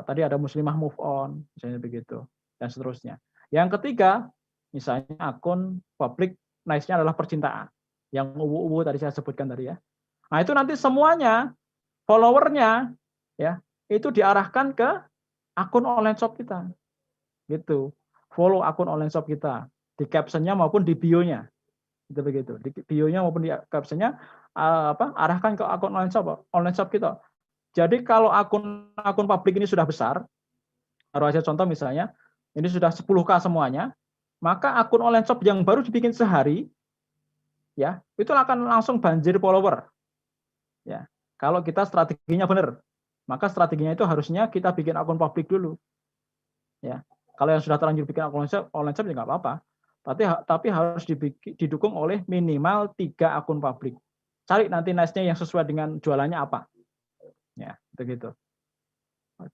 Tadi ada muslimah move on, misalnya begitu, dan seterusnya. Yang ketiga, misalnya akun publik niche-nya adalah percintaan. Yang uwu-uwu tadi saya sebutkan tadi ya. Nah, itu nanti semuanya followernya ya itu diarahkan ke akun online shop kita, gitu. Follow akun online shop kita di captionnya maupun di bio-nya, itu begitu. Di bio-nya maupun di captionnya arahkan ke akun online shop kita. Jadi kalau akun publik ini sudah besar, taruh aja contoh misalnya ini sudah 10K semuanya, maka akun online shop yang baru dibikin sehari, ya itu akan langsung banjir follower. Ya, kalau kita strateginya benar. Maka strateginya itu harusnya kita bikin akun publik dulu. Ya, kalau yang sudah terlanjur bikin akun online shop ya nggak apa-apa. Tapi harus didukung oleh minimal 3 akun publik. Cari nanti niche-nya yang sesuai dengan jualannya apa. Ya, begitu.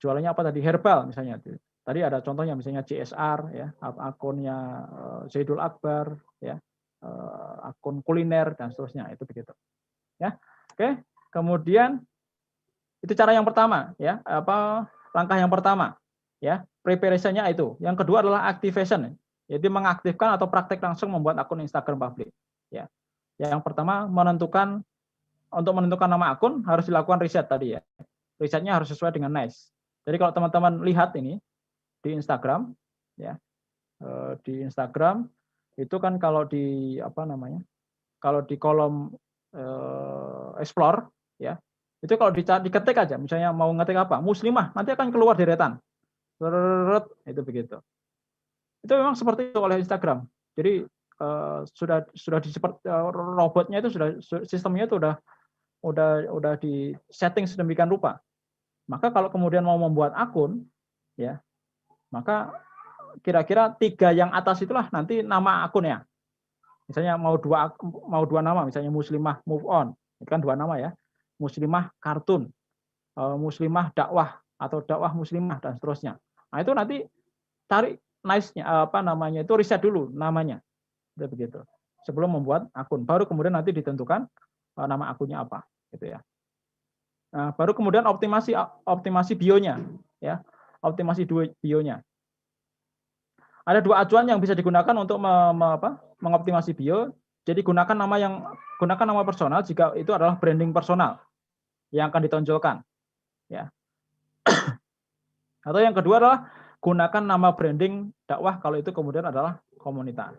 Jualannya apa tadi? Herbal misalnya. Tadi ada contohnya misalnya CSR, ya, akunnya Zaidul Akbar, ya, akun kuliner dan seterusnya. Itu begitu. Ya, oke. Kemudian itu cara yang pertama, ya, langkah yang pertama, ya, preparation-nya itu. Yang kedua adalah activation, jadi mengaktifkan atau praktek langsung membuat akun Instagram publik. Ya, yang pertama untuk menentukan nama akun harus dilakukan riset tadi ya. Risetnya harus sesuai dengan niche. Jadi kalau teman-teman lihat ini di Instagram, ya, di Instagram itu kan kalau di kalau di kolom explore, ya. Itu kalau diketik aja, misalnya mau ngetik apa, muslimah, nanti akan keluar deretan. Itu begitu. Itu memang seperti itu oleh Instagram. Jadi sudah robotnya itu sistemnya itu udah di setting sedemikian rupa. Maka kalau kemudian mau membuat akun, ya, maka kira-kira 3 yang atas itulah nanti nama akunnya. Misalnya mau dua nama, misalnya muslimah move on, itu kan 2 nama ya. Muslimah kartun, muslimah dakwah atau dakwah muslimah dan seterusnya. Nah, itu nanti cari nice-nya itu riset dulu namanya. Itu begitu. Sebelum membuat akun, baru kemudian nanti ditentukan nama akunnya apa, gitu ya. Nah, baru kemudian optimasi bio-nya, ya. Optimasi bio-nya. Ada 2 acuan yang bisa digunakan untuk mengoptimasi bio. Jadi gunakan nama personal jika itu adalah branding personal yang akan ditonjolkan, ya. Atau yang kedua adalah gunakan nama branding dakwah kalau itu kemudian adalah komunitas.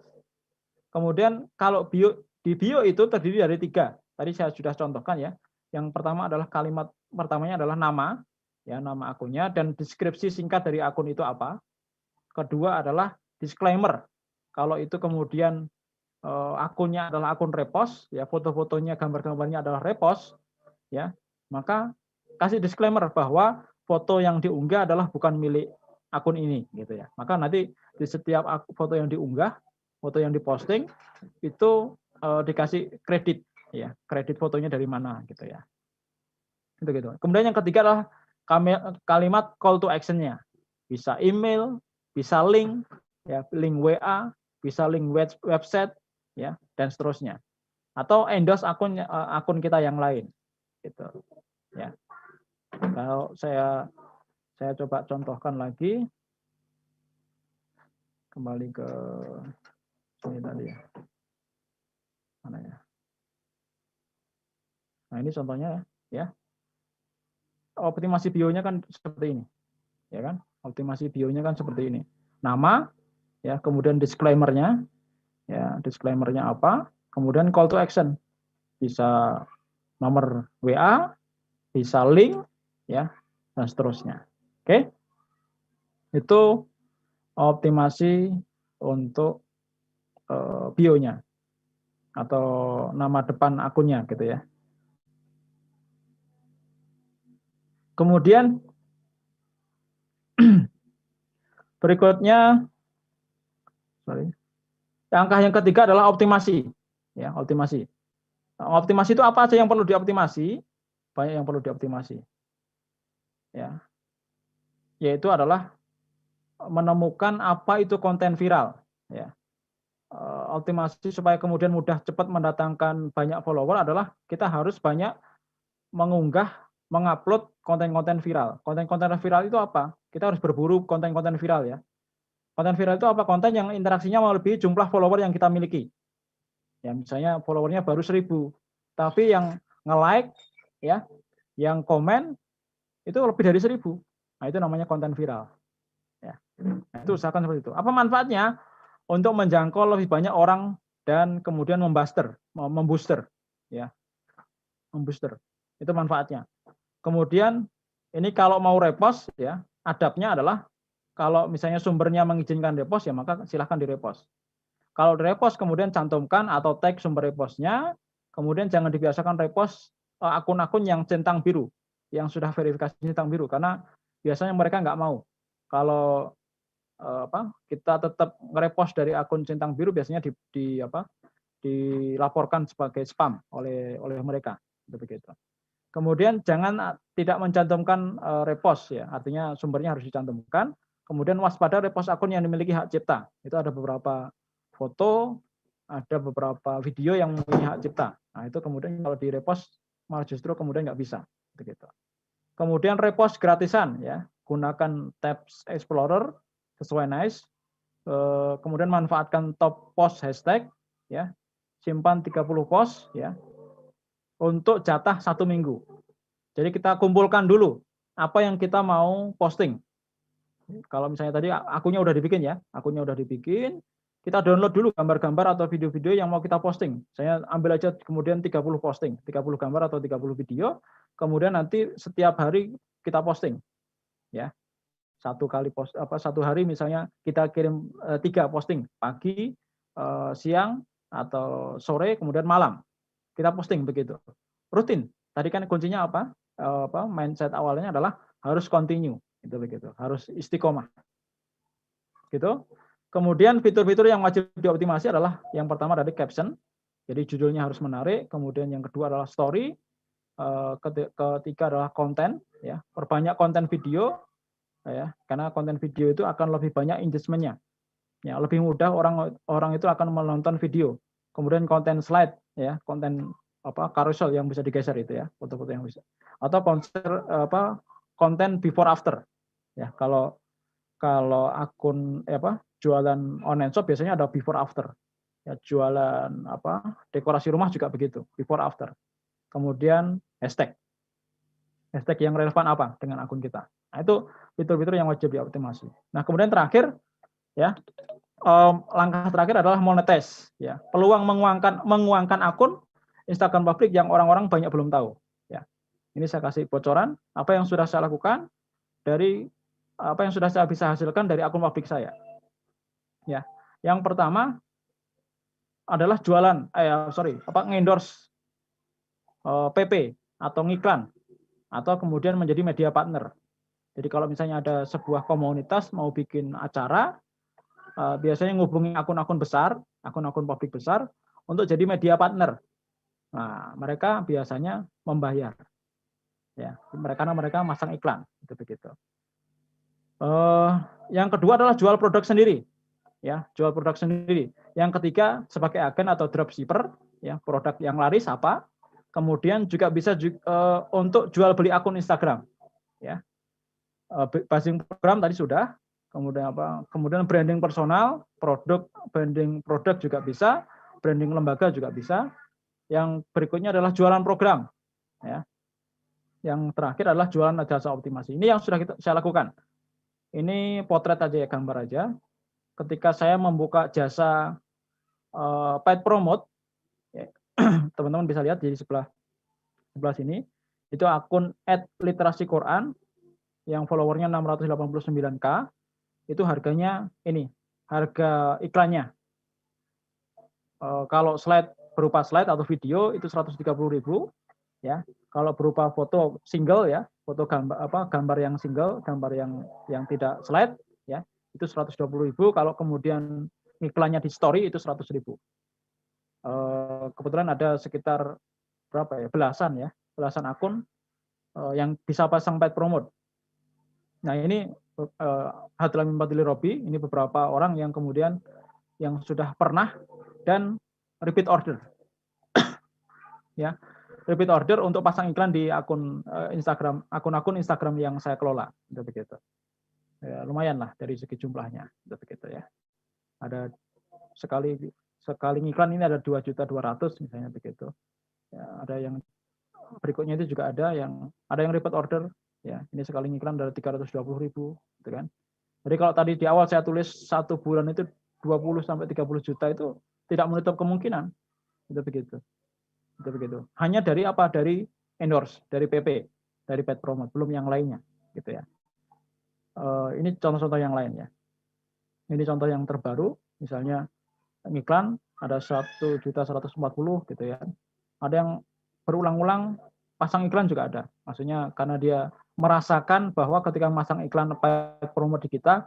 Kemudian kalau di bio itu terdiri dari 3. Tadi saya sudah contohkan ya. Yang pertama adalah kalimat pertamanya adalah nama, ya, nama akunnya dan deskripsi singkat dari akun itu apa. Kedua adalah disclaimer. Kalau itu kemudian akunnya adalah akun repost, ya, foto-fotonya, gambar-gambarnya adalah repost, ya, maka kasih disclaimer bahwa foto yang diunggah adalah bukan milik akun ini, gitu ya. Maka nanti di setiap foto yang diunggah, foto yang diposting itu dikasih kredit, ya, kredit fotonya dari mana, gitu ya. Itu gitu. Kemudian yang ketiga adalah kalimat call to action-nya. Bisa email, bisa link, ya, link WA, bisa link website, ya, dan seterusnya. Atau endorse akun kita yang lain, gitu, ya. Kalau saya coba contohkan lagi, kembali ke sini tadi ya, mana ya? Nah, ini contohnya ya. Optimasi bio-nya kan seperti ini, ya kan? Optimasi bio-nya kan seperti ini. Nama, ya, kemudian disclaimer-nya. Ya, disclaimer-nya apa, kemudian call to action, bisa nomor WA, bisa link, ya, dan seterusnya. Oke. Itu optimasi untuk bionya atau nama depan akunnya gitu ya. Kemudian berikutnya, langkah yang ketiga adalah optimasi. Ya, optimasi. Optimasi itu apa aja yang perlu dioptimasi? Banyak yang perlu dioptimasi. Ya, yaitu adalah menemukan apa itu konten viral. Ya, optimasi supaya kemudian mudah cepat mendatangkan banyak follower adalah kita harus banyak mengunggah, mengupload konten-konten viral. Konten-konten viral itu apa? Kita harus berburu konten-konten viral ya. Konten viral itu apa? Konten yang interaksinya melebihi jumlah follower yang kita miliki. Ya, misalnya followernya baru 1000, tapi yang nge-like ya, yang komen itu lebih dari 1000. Nah, itu namanya konten viral. Ya. Nah, itu usahakan seperti itu. Apa manfaatnya? Untuk menjangkau lebih banyak orang dan kemudian membooster ya. Membooster. Itu manfaatnya. Kemudian ini kalau mau repost ya, adabnya adalah kalau misalnya sumbernya mengizinkan repost ya maka silahkan direpost. Kalau direpost kemudian cantumkan atau tag sumber repostnya, kemudian jangan dibiasakan repost akun-akun yang centang biru, yang sudah verifikasi centang biru, karena biasanya mereka nggak mau. Kalau kita tetap nge-repost dari akun centang biru biasanya dilaporkan sebagai spam oleh mereka, begitu. Kemudian jangan tidak mencantumkan repost ya, artinya sumbernya harus dicantumkan. Kemudian waspada repost akun yang dimiliki hak cipta. Itu ada beberapa foto, ada beberapa video yang memiliki hak cipta. Nah, itu kemudian kalau di repost malah justru kemudian nggak bisa, begitu. Kemudian repost gratisan ya, gunakan tabs Explorer sesuai nice. Kemudian manfaatkan top post hashtag ya, simpan 30 post ya untuk jatah 1 minggu. Jadi kita kumpulkan dulu apa yang kita mau posting. Kalau misalnya tadi akunnya udah dibikin ya, kita download dulu gambar-gambar atau video-video yang mau kita posting. Saya ambil aja kemudian 30 posting, 30 gambar atau 30 video, kemudian nanti setiap hari kita posting. Ya. Satu hari misalnya kita kirim 3 posting, pagi, siang atau sore, kemudian malam. Kita posting begitu. Rutin. Tadi kan kuncinya apa? Mindset awalnya adalah harus continue, itu begitu. Harus istiqomah. Gitu. Kemudian fitur-fitur yang wajib dioptimasi adalah yang pertama dari caption. Jadi judulnya harus menarik, kemudian yang kedua adalah story, ketiga adalah konten ya. Perbanyak konten video ya, karena konten video itu akan lebih banyak engagement-nya. Ya, lebih mudah orang itu akan menonton video. Kemudian konten slide ya, konten carousel yang bisa digeser itu ya, foto-foto yang bisa. Atau konten before after. Ya, kalau akun jualan online shop biasanya ada before after. Ya, jualan dekorasi rumah juga begitu, before after. Kemudian hashtag yang relevan apa dengan akun kita. Nah, itu fitur-fitur yang wajib dioptimasi. Nah, kemudian terakhir ya, langkah terakhir adalah monetize ya. Peluang menguangkan akun Instagram publik yang orang-orang banyak belum tahu ya. Ini saya kasih bocoran apa yang sudah saya lakukan dari apa yang sudah saya bisa hasilkan dari akun publik saya. Ya. Yang pertama adalah nge-endorse PP atau ngiklan atau kemudian menjadi media partner. Jadi kalau misalnya ada sebuah komunitas mau bikin acara, biasanya ngubungi akun-akun besar, akun-akun publik besar untuk jadi media partner. Nah, mereka biasanya membayar. Ya, karena mereka masang iklan, itu begitu. Yang kedua adalah jual produk sendiri. Ya, jual produk sendiri. Yang ketiga sebagai agen atau dropshipper, ya, produk yang laris apa? Kemudian juga bisa untuk jual beli akun Instagram. Ya. Buzzing program tadi sudah, kemudian branding personal, branding produk juga bisa, branding lembaga juga bisa. Yang berikutnya adalah jualan program, ya. Yang terakhir adalah jualan jasa optimasi. Ini yang sudah saya lakukan. Ini potret aja ya, gambar aja. Ketika saya membuka jasa paid promote, ya, teman-teman bisa lihat di sebelah sini, itu akun @literasi Quran. yang followernya 689K, itu harganya ini, harga iklannya. Kalau slide berupa slide atau video itu 130.000 ya. Kalau berupa foto single ya, foto gambar yang single, gambar yang tidak slide ya, itu 120.000. Kalau kemudian iklannya di story itu 100.000. Kebetulan ada sekitar berapa ya, belasan akun yang bisa pasang paid promote. Nah ini Hadlamim Fadli Robi, ini beberapa orang yang kemudian yang sudah pernah dan repeat order. Ya, repeat order untuk pasang iklan di akun Instagram, akun-akun Instagram yang saya kelola, begitu. Ya, lumayan lah dari segi jumlahnya, begitu ya. Ada sekali iklan ini ada 2.200.000 misalnya begitu. Ya, ada yang berikutnya itu juga ada yang repeat order. Ya, ini sekali iklan dari 320.000, gitu kan. Jadi kalau tadi di awal saya tulis 1 bulan itu 20 sampai 30 juta itu tidak menutup kemungkinan, itu begitu. Itu begitu. Hanya dari apa? Dari endorse, dari PP, dari paid promote, belum yang lainnya, gitu ya. Ini contoh-contoh yang lain ya. Ini contoh yang terbaru, misalnya iklan ada 1.140.000 gitu ya. Ada yang berulang-ulang pasang iklan juga ada. Maksudnya karena dia merasakan bahwa ketika masang iklan paid promote di kita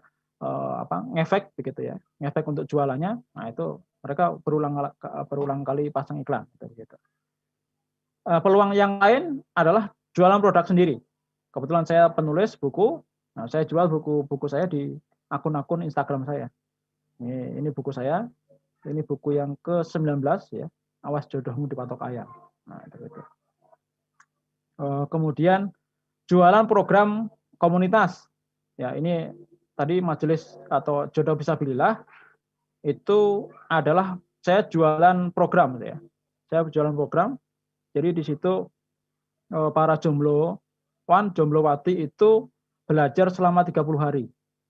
ngefek begitu ya, ngefek untuk jualannya. Nah itu mereka berulang kali pasang iklan gitu. Peluang yang lain adalah jualan produk sendiri. Kebetulan saya penulis buku, nah saya jual buku saya di akun-akun Instagram saya. Ini buku saya, ini buku yang ke-19 ya, Awas Jodohmu Dipatok Ayam. Nah itu gitu. Kemudian jualan program komunitas. Ya, ini tadi majelis atau Jodoh Fisabilillah itu adalah saya jualan program ya. Saya jualan program. Jadi di situ para jomblowan, jomblowati itu belajar selama 30 hari.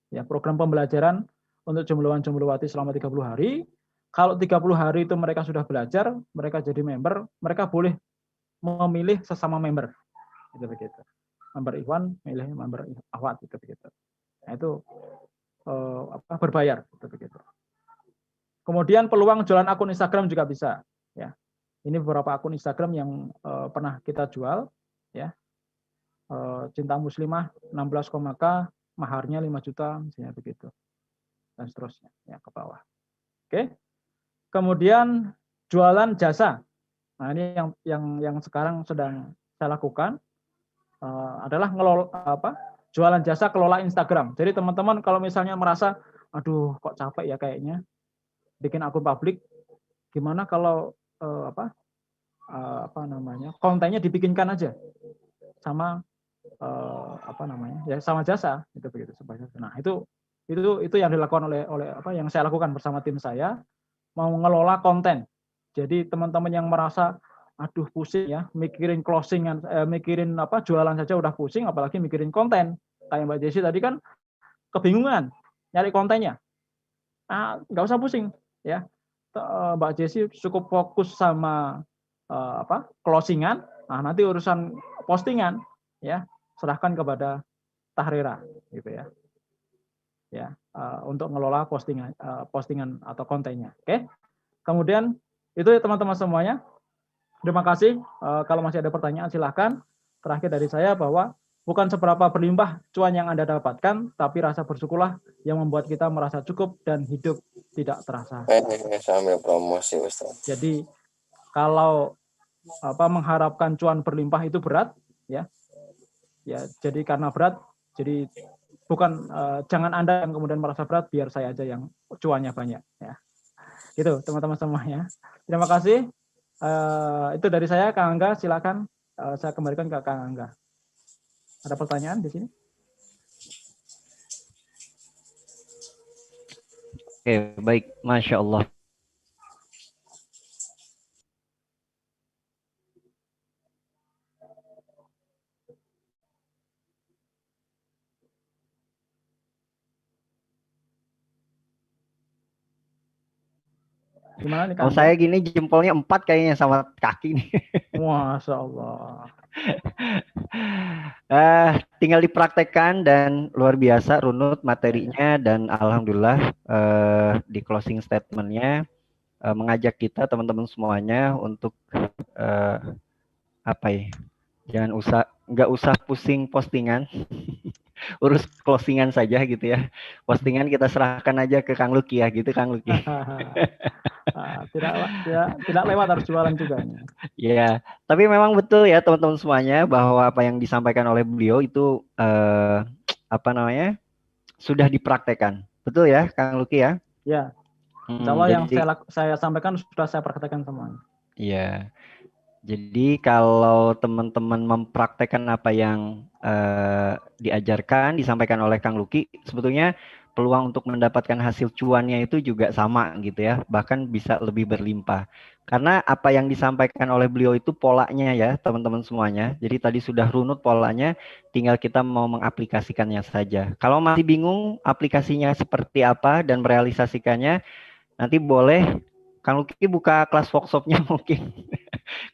Ya, program pembelajaran untuk jomblowan-jomblowati selama 30 hari. Kalau 30 hari itu mereka sudah belajar, mereka jadi member, mereka boleh memilih sesama member. Gitu begitu. Member Ikhwan milih member Akhwat gitu begitu. Nah, itu berbayar gitu begitu. Kemudian peluang jualan akun Instagram juga bisa ya. Ini beberapa akun Instagram yang pernah kita jual ya. Cinta Muslimah 16,k, maharnya 5 juta misalnya begitu. Dan seterusnya ya ke bawah. Oke. Kemudian jualan jasa. Nah, ini yang sekarang sedang saya lakukan. Adalah jualan jasa kelola Instagram. Jadi teman-teman kalau misalnya merasa, aduh kok capek ya kayaknya bikin akun publik, gimana kalau kontennya dibikinkan aja sama sama jasa gitu begitu. Nah itu yang dilakukan oleh yang saya lakukan bersama tim saya, mau ngelola konten. Jadi teman-teman yang merasa aduh pusing ya, mikirin closingan, mikirin jualan saja udah pusing, apalagi mikirin konten. Kayak Mbak Jessi tadi kan kebingungan nyari kontennya. Nggak usah pusing ya. Mbak Jessi cukup fokus sama closingan. Nah, nanti urusan postingan ya serahkan kepada Tahrira gitu ya. Ya, untuk ngelola postingan atau kontennya. Oke. Kemudian itu ya teman-teman semuanya. Terima kasih. Kalau masih ada pertanyaan silahkan. Terakhir dari saya bahwa bukan seberapa berlimpah cuan yang Anda dapatkan, tapi rasa bersyukurlah yang membuat kita merasa cukup dan hidup tidak terasa. Sambil promosi Ustaz. Jadi kalau mengharapkan cuan berlimpah itu berat, ya. Ya, jadi karena berat, jadi bukan jangan Anda yang kemudian merasa berat, biar saya aja yang cuannya banyak, ya. Gitu teman-teman semuanya. Terima kasih. Itu dari saya, Kang Angga, silakan saya kembalikan ke Kang Angga. Ada pertanyaan di sini? Oke, baik, Masya Allah. Gimana nih, Kalau saya gini jempolnya 4 kayaknya sama kaki nih. Masya Allah. Tinggal dipraktekkan dan luar biasa runut materinya dan alhamdulillah di closing statementnya mengajak kita teman-teman semuanya untuk apa ya? Nggak usah pusing postingan, urus closingan saja gitu ya. Postingan kita serahkan aja ke Kang Luki ya, gitu Kang Luki. Tidak lewat harus jualan juga. Ya, tapi memang betul ya teman-teman semuanya bahwa apa yang disampaikan oleh beliau itu sudah dipraktekkan. Betul ya Kang Luki ya? Ya. Insya yang saya sampaikan sudah saya praktekkan semuanya. Iya. Jadi kalau teman-teman mempraktekkan apa yang diajarkan, disampaikan oleh Kang Luki, sebetulnya peluang untuk mendapatkan hasil cuannya itu juga sama gitu ya, bahkan bisa lebih berlimpah. Karena apa yang disampaikan oleh beliau itu polanya ya teman-teman semuanya. Jadi tadi sudah runut polanya, tinggal kita mau mengaplikasikannya saja. Kalau masih bingung aplikasinya seperti apa dan merealisasikannya, nanti boleh Kang Luki buka kelas workshopnya mungkin.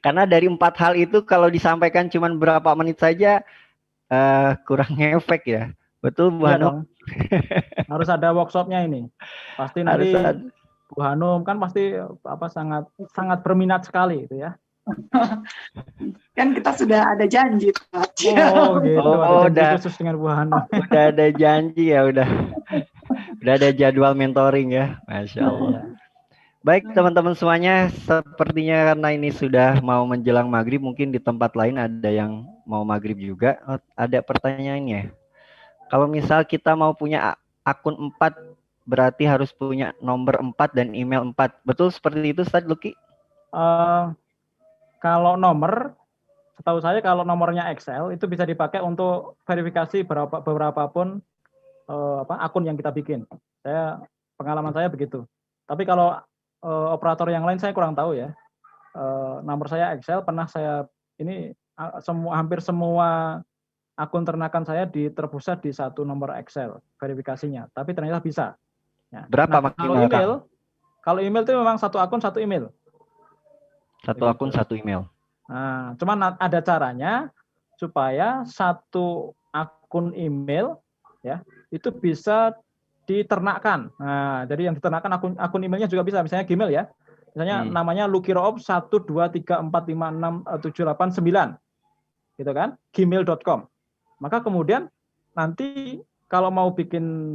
Karena dari 4 hal itu kalau disampaikan cuma berapa menit saja kurang efek ya. Betul Bu Hanum? Harus ada workshopnya ini. Pasti nanti Bu Hanum kan pasti sangat berminat sekali itu ya. Kan kita sudah ada janji. Oh gitu. Udah khusus dengan Bu Hanum. Udah ada janji ya, udah ada jadwal mentoring ya. Masya Allah. Baik teman-teman semuanya, sepertinya karena ini sudah mau menjelang maghrib, mungkin di tempat lain ada yang mau maghrib juga. Ada pertanyaannya. Kalau misal kita mau punya akun 4, berarti harus punya nomor 4 dan email 4. Betul seperti itu Ustaz Luki? Kalau nomor, setahu saya kalau nomornya Excel itu bisa dipakai untuk verifikasi beberapa pun akun yang kita bikin. Pengalaman saya begitu. Tapi kalau operator yang lain saya kurang tahu ya. Nomor saya Excel, pernah saya ini hampir semua akun ternakan saya terpusat di satu nomor Excel verifikasinya, tapi ternyata bisa. Ya. Berapa maksimal? Kalau email itu memang satu akun satu email. Satu akun satu email. Nah, cuman ada caranya supaya satu akun email ya itu bisa diternakkan. Nah, jadi yang diternakkan akun emailnya juga bisa, misalnya Gmail ya. Misalnya namanya Lukiroop 123456789. Gitu kan? Gmail.com. Maka kemudian nanti kalau mau bikin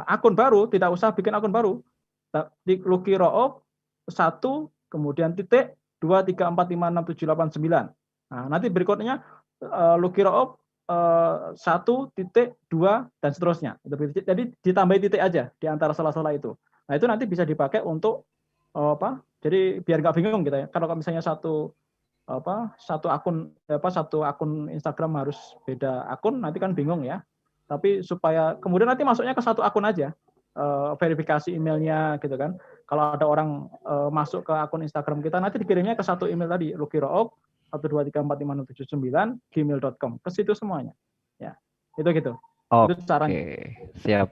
akun baru, tidak usah bikin akun baru. Di Lukiroop 1 kemudian titik 234566789. Nah, nanti berikutnya Lukiroop 1 titik 2 dan seterusnya. Jadi ditambahi titik aja di antara sela-sela itu. Nah itu nanti bisa dipakai untuk jadi biar nggak bingung gitu ya. Kalau misalnya satu akun Instagram harus beda akun, nanti kan bingung ya. Tapi supaya kemudian nanti masuknya ke satu akun aja, verifikasi emailnya gitu kan. Kalau ada orang masuk ke akun Instagram kita, nanti dikirimnya ke satu email tadi, Lukiroop 123456799 gmail.com, ke situ semuanya ya, itu gitu. Oke, itu caranya. Siap.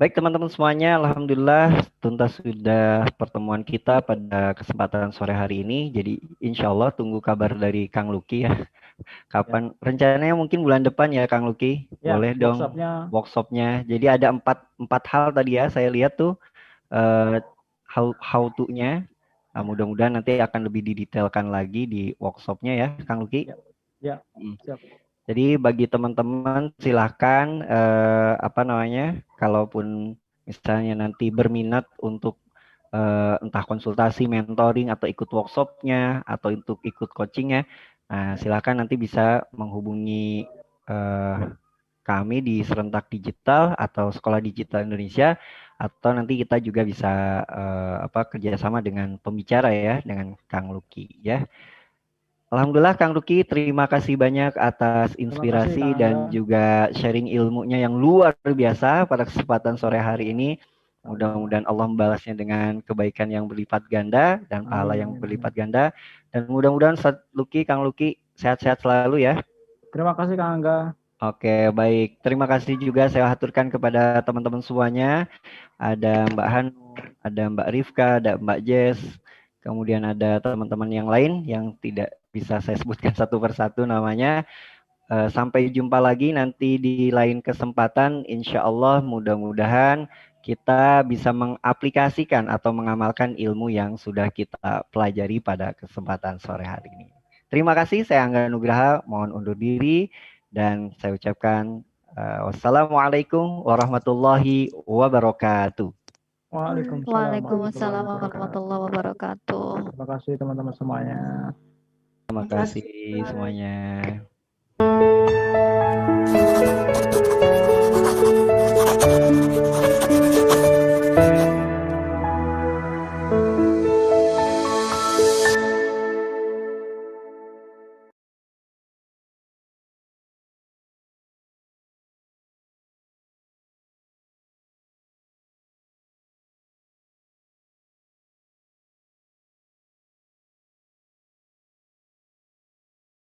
Baik teman-teman semuanya, alhamdulillah tuntas sudah pertemuan kita pada kesempatan sore hari ini. Jadi insya Allah tunggu kabar dari Kang Luki ya. Kapan rencananya? Mungkin bulan depan ya Kang Luki. Ya, boleh dong workshopnya. Jadi ada empat hal tadi ya, saya lihat tuh how to-nya. Nah, mudah-mudahan nanti akan lebih didetailkan lagi di workshopnya ya, Kang Luki. Ya. Siap. Jadi bagi teman-teman silahkan kalaupun misalnya nanti berminat untuk entah konsultasi, mentoring atau ikut workshopnya atau untuk ikut coachingnya, nah, silahkan nanti bisa menghubungi kami di Serentak Digital atau Sekolah Digital Indonesia. Atau nanti kita juga bisa kerjasama dengan pembicara ya, dengan Kang Luki ya. Alhamdulillah Kang Luki, terima kasih banyak atas inspirasi dan juga sharing ilmunya yang luar biasa pada kesempatan sore hari ini. Mudah-mudahan Allah membalasnya dengan kebaikan yang berlipat ganda dan pahala yang berlipat ganda. Dan mudah-mudahan Kang Luki sehat-sehat selalu ya. Terima kasih Kang Angga. Oke, baik. Terima kasih juga saya haturkan kepada teman-teman semuanya. Ada Mbak Hanum, ada Mbak Rifka, ada Mbak Jess, kemudian ada teman-teman yang lain yang tidak bisa saya sebutkan satu persatu namanya. Sampai jumpa lagi nanti di lain kesempatan. Insya Allah mudah-mudahan kita bisa mengaplikasikan atau mengamalkan ilmu yang sudah kita pelajari pada kesempatan sore hari ini. Terima kasih, saya Angga Nugraha, mohon undur diri dan saya ucapkan wassalamualaikum warahmatullahi wabarakatuh. Waalaikumsalam warahmatullahi wabarakatuh. Terima kasih teman-teman semuanya. Terima kasih semuanya.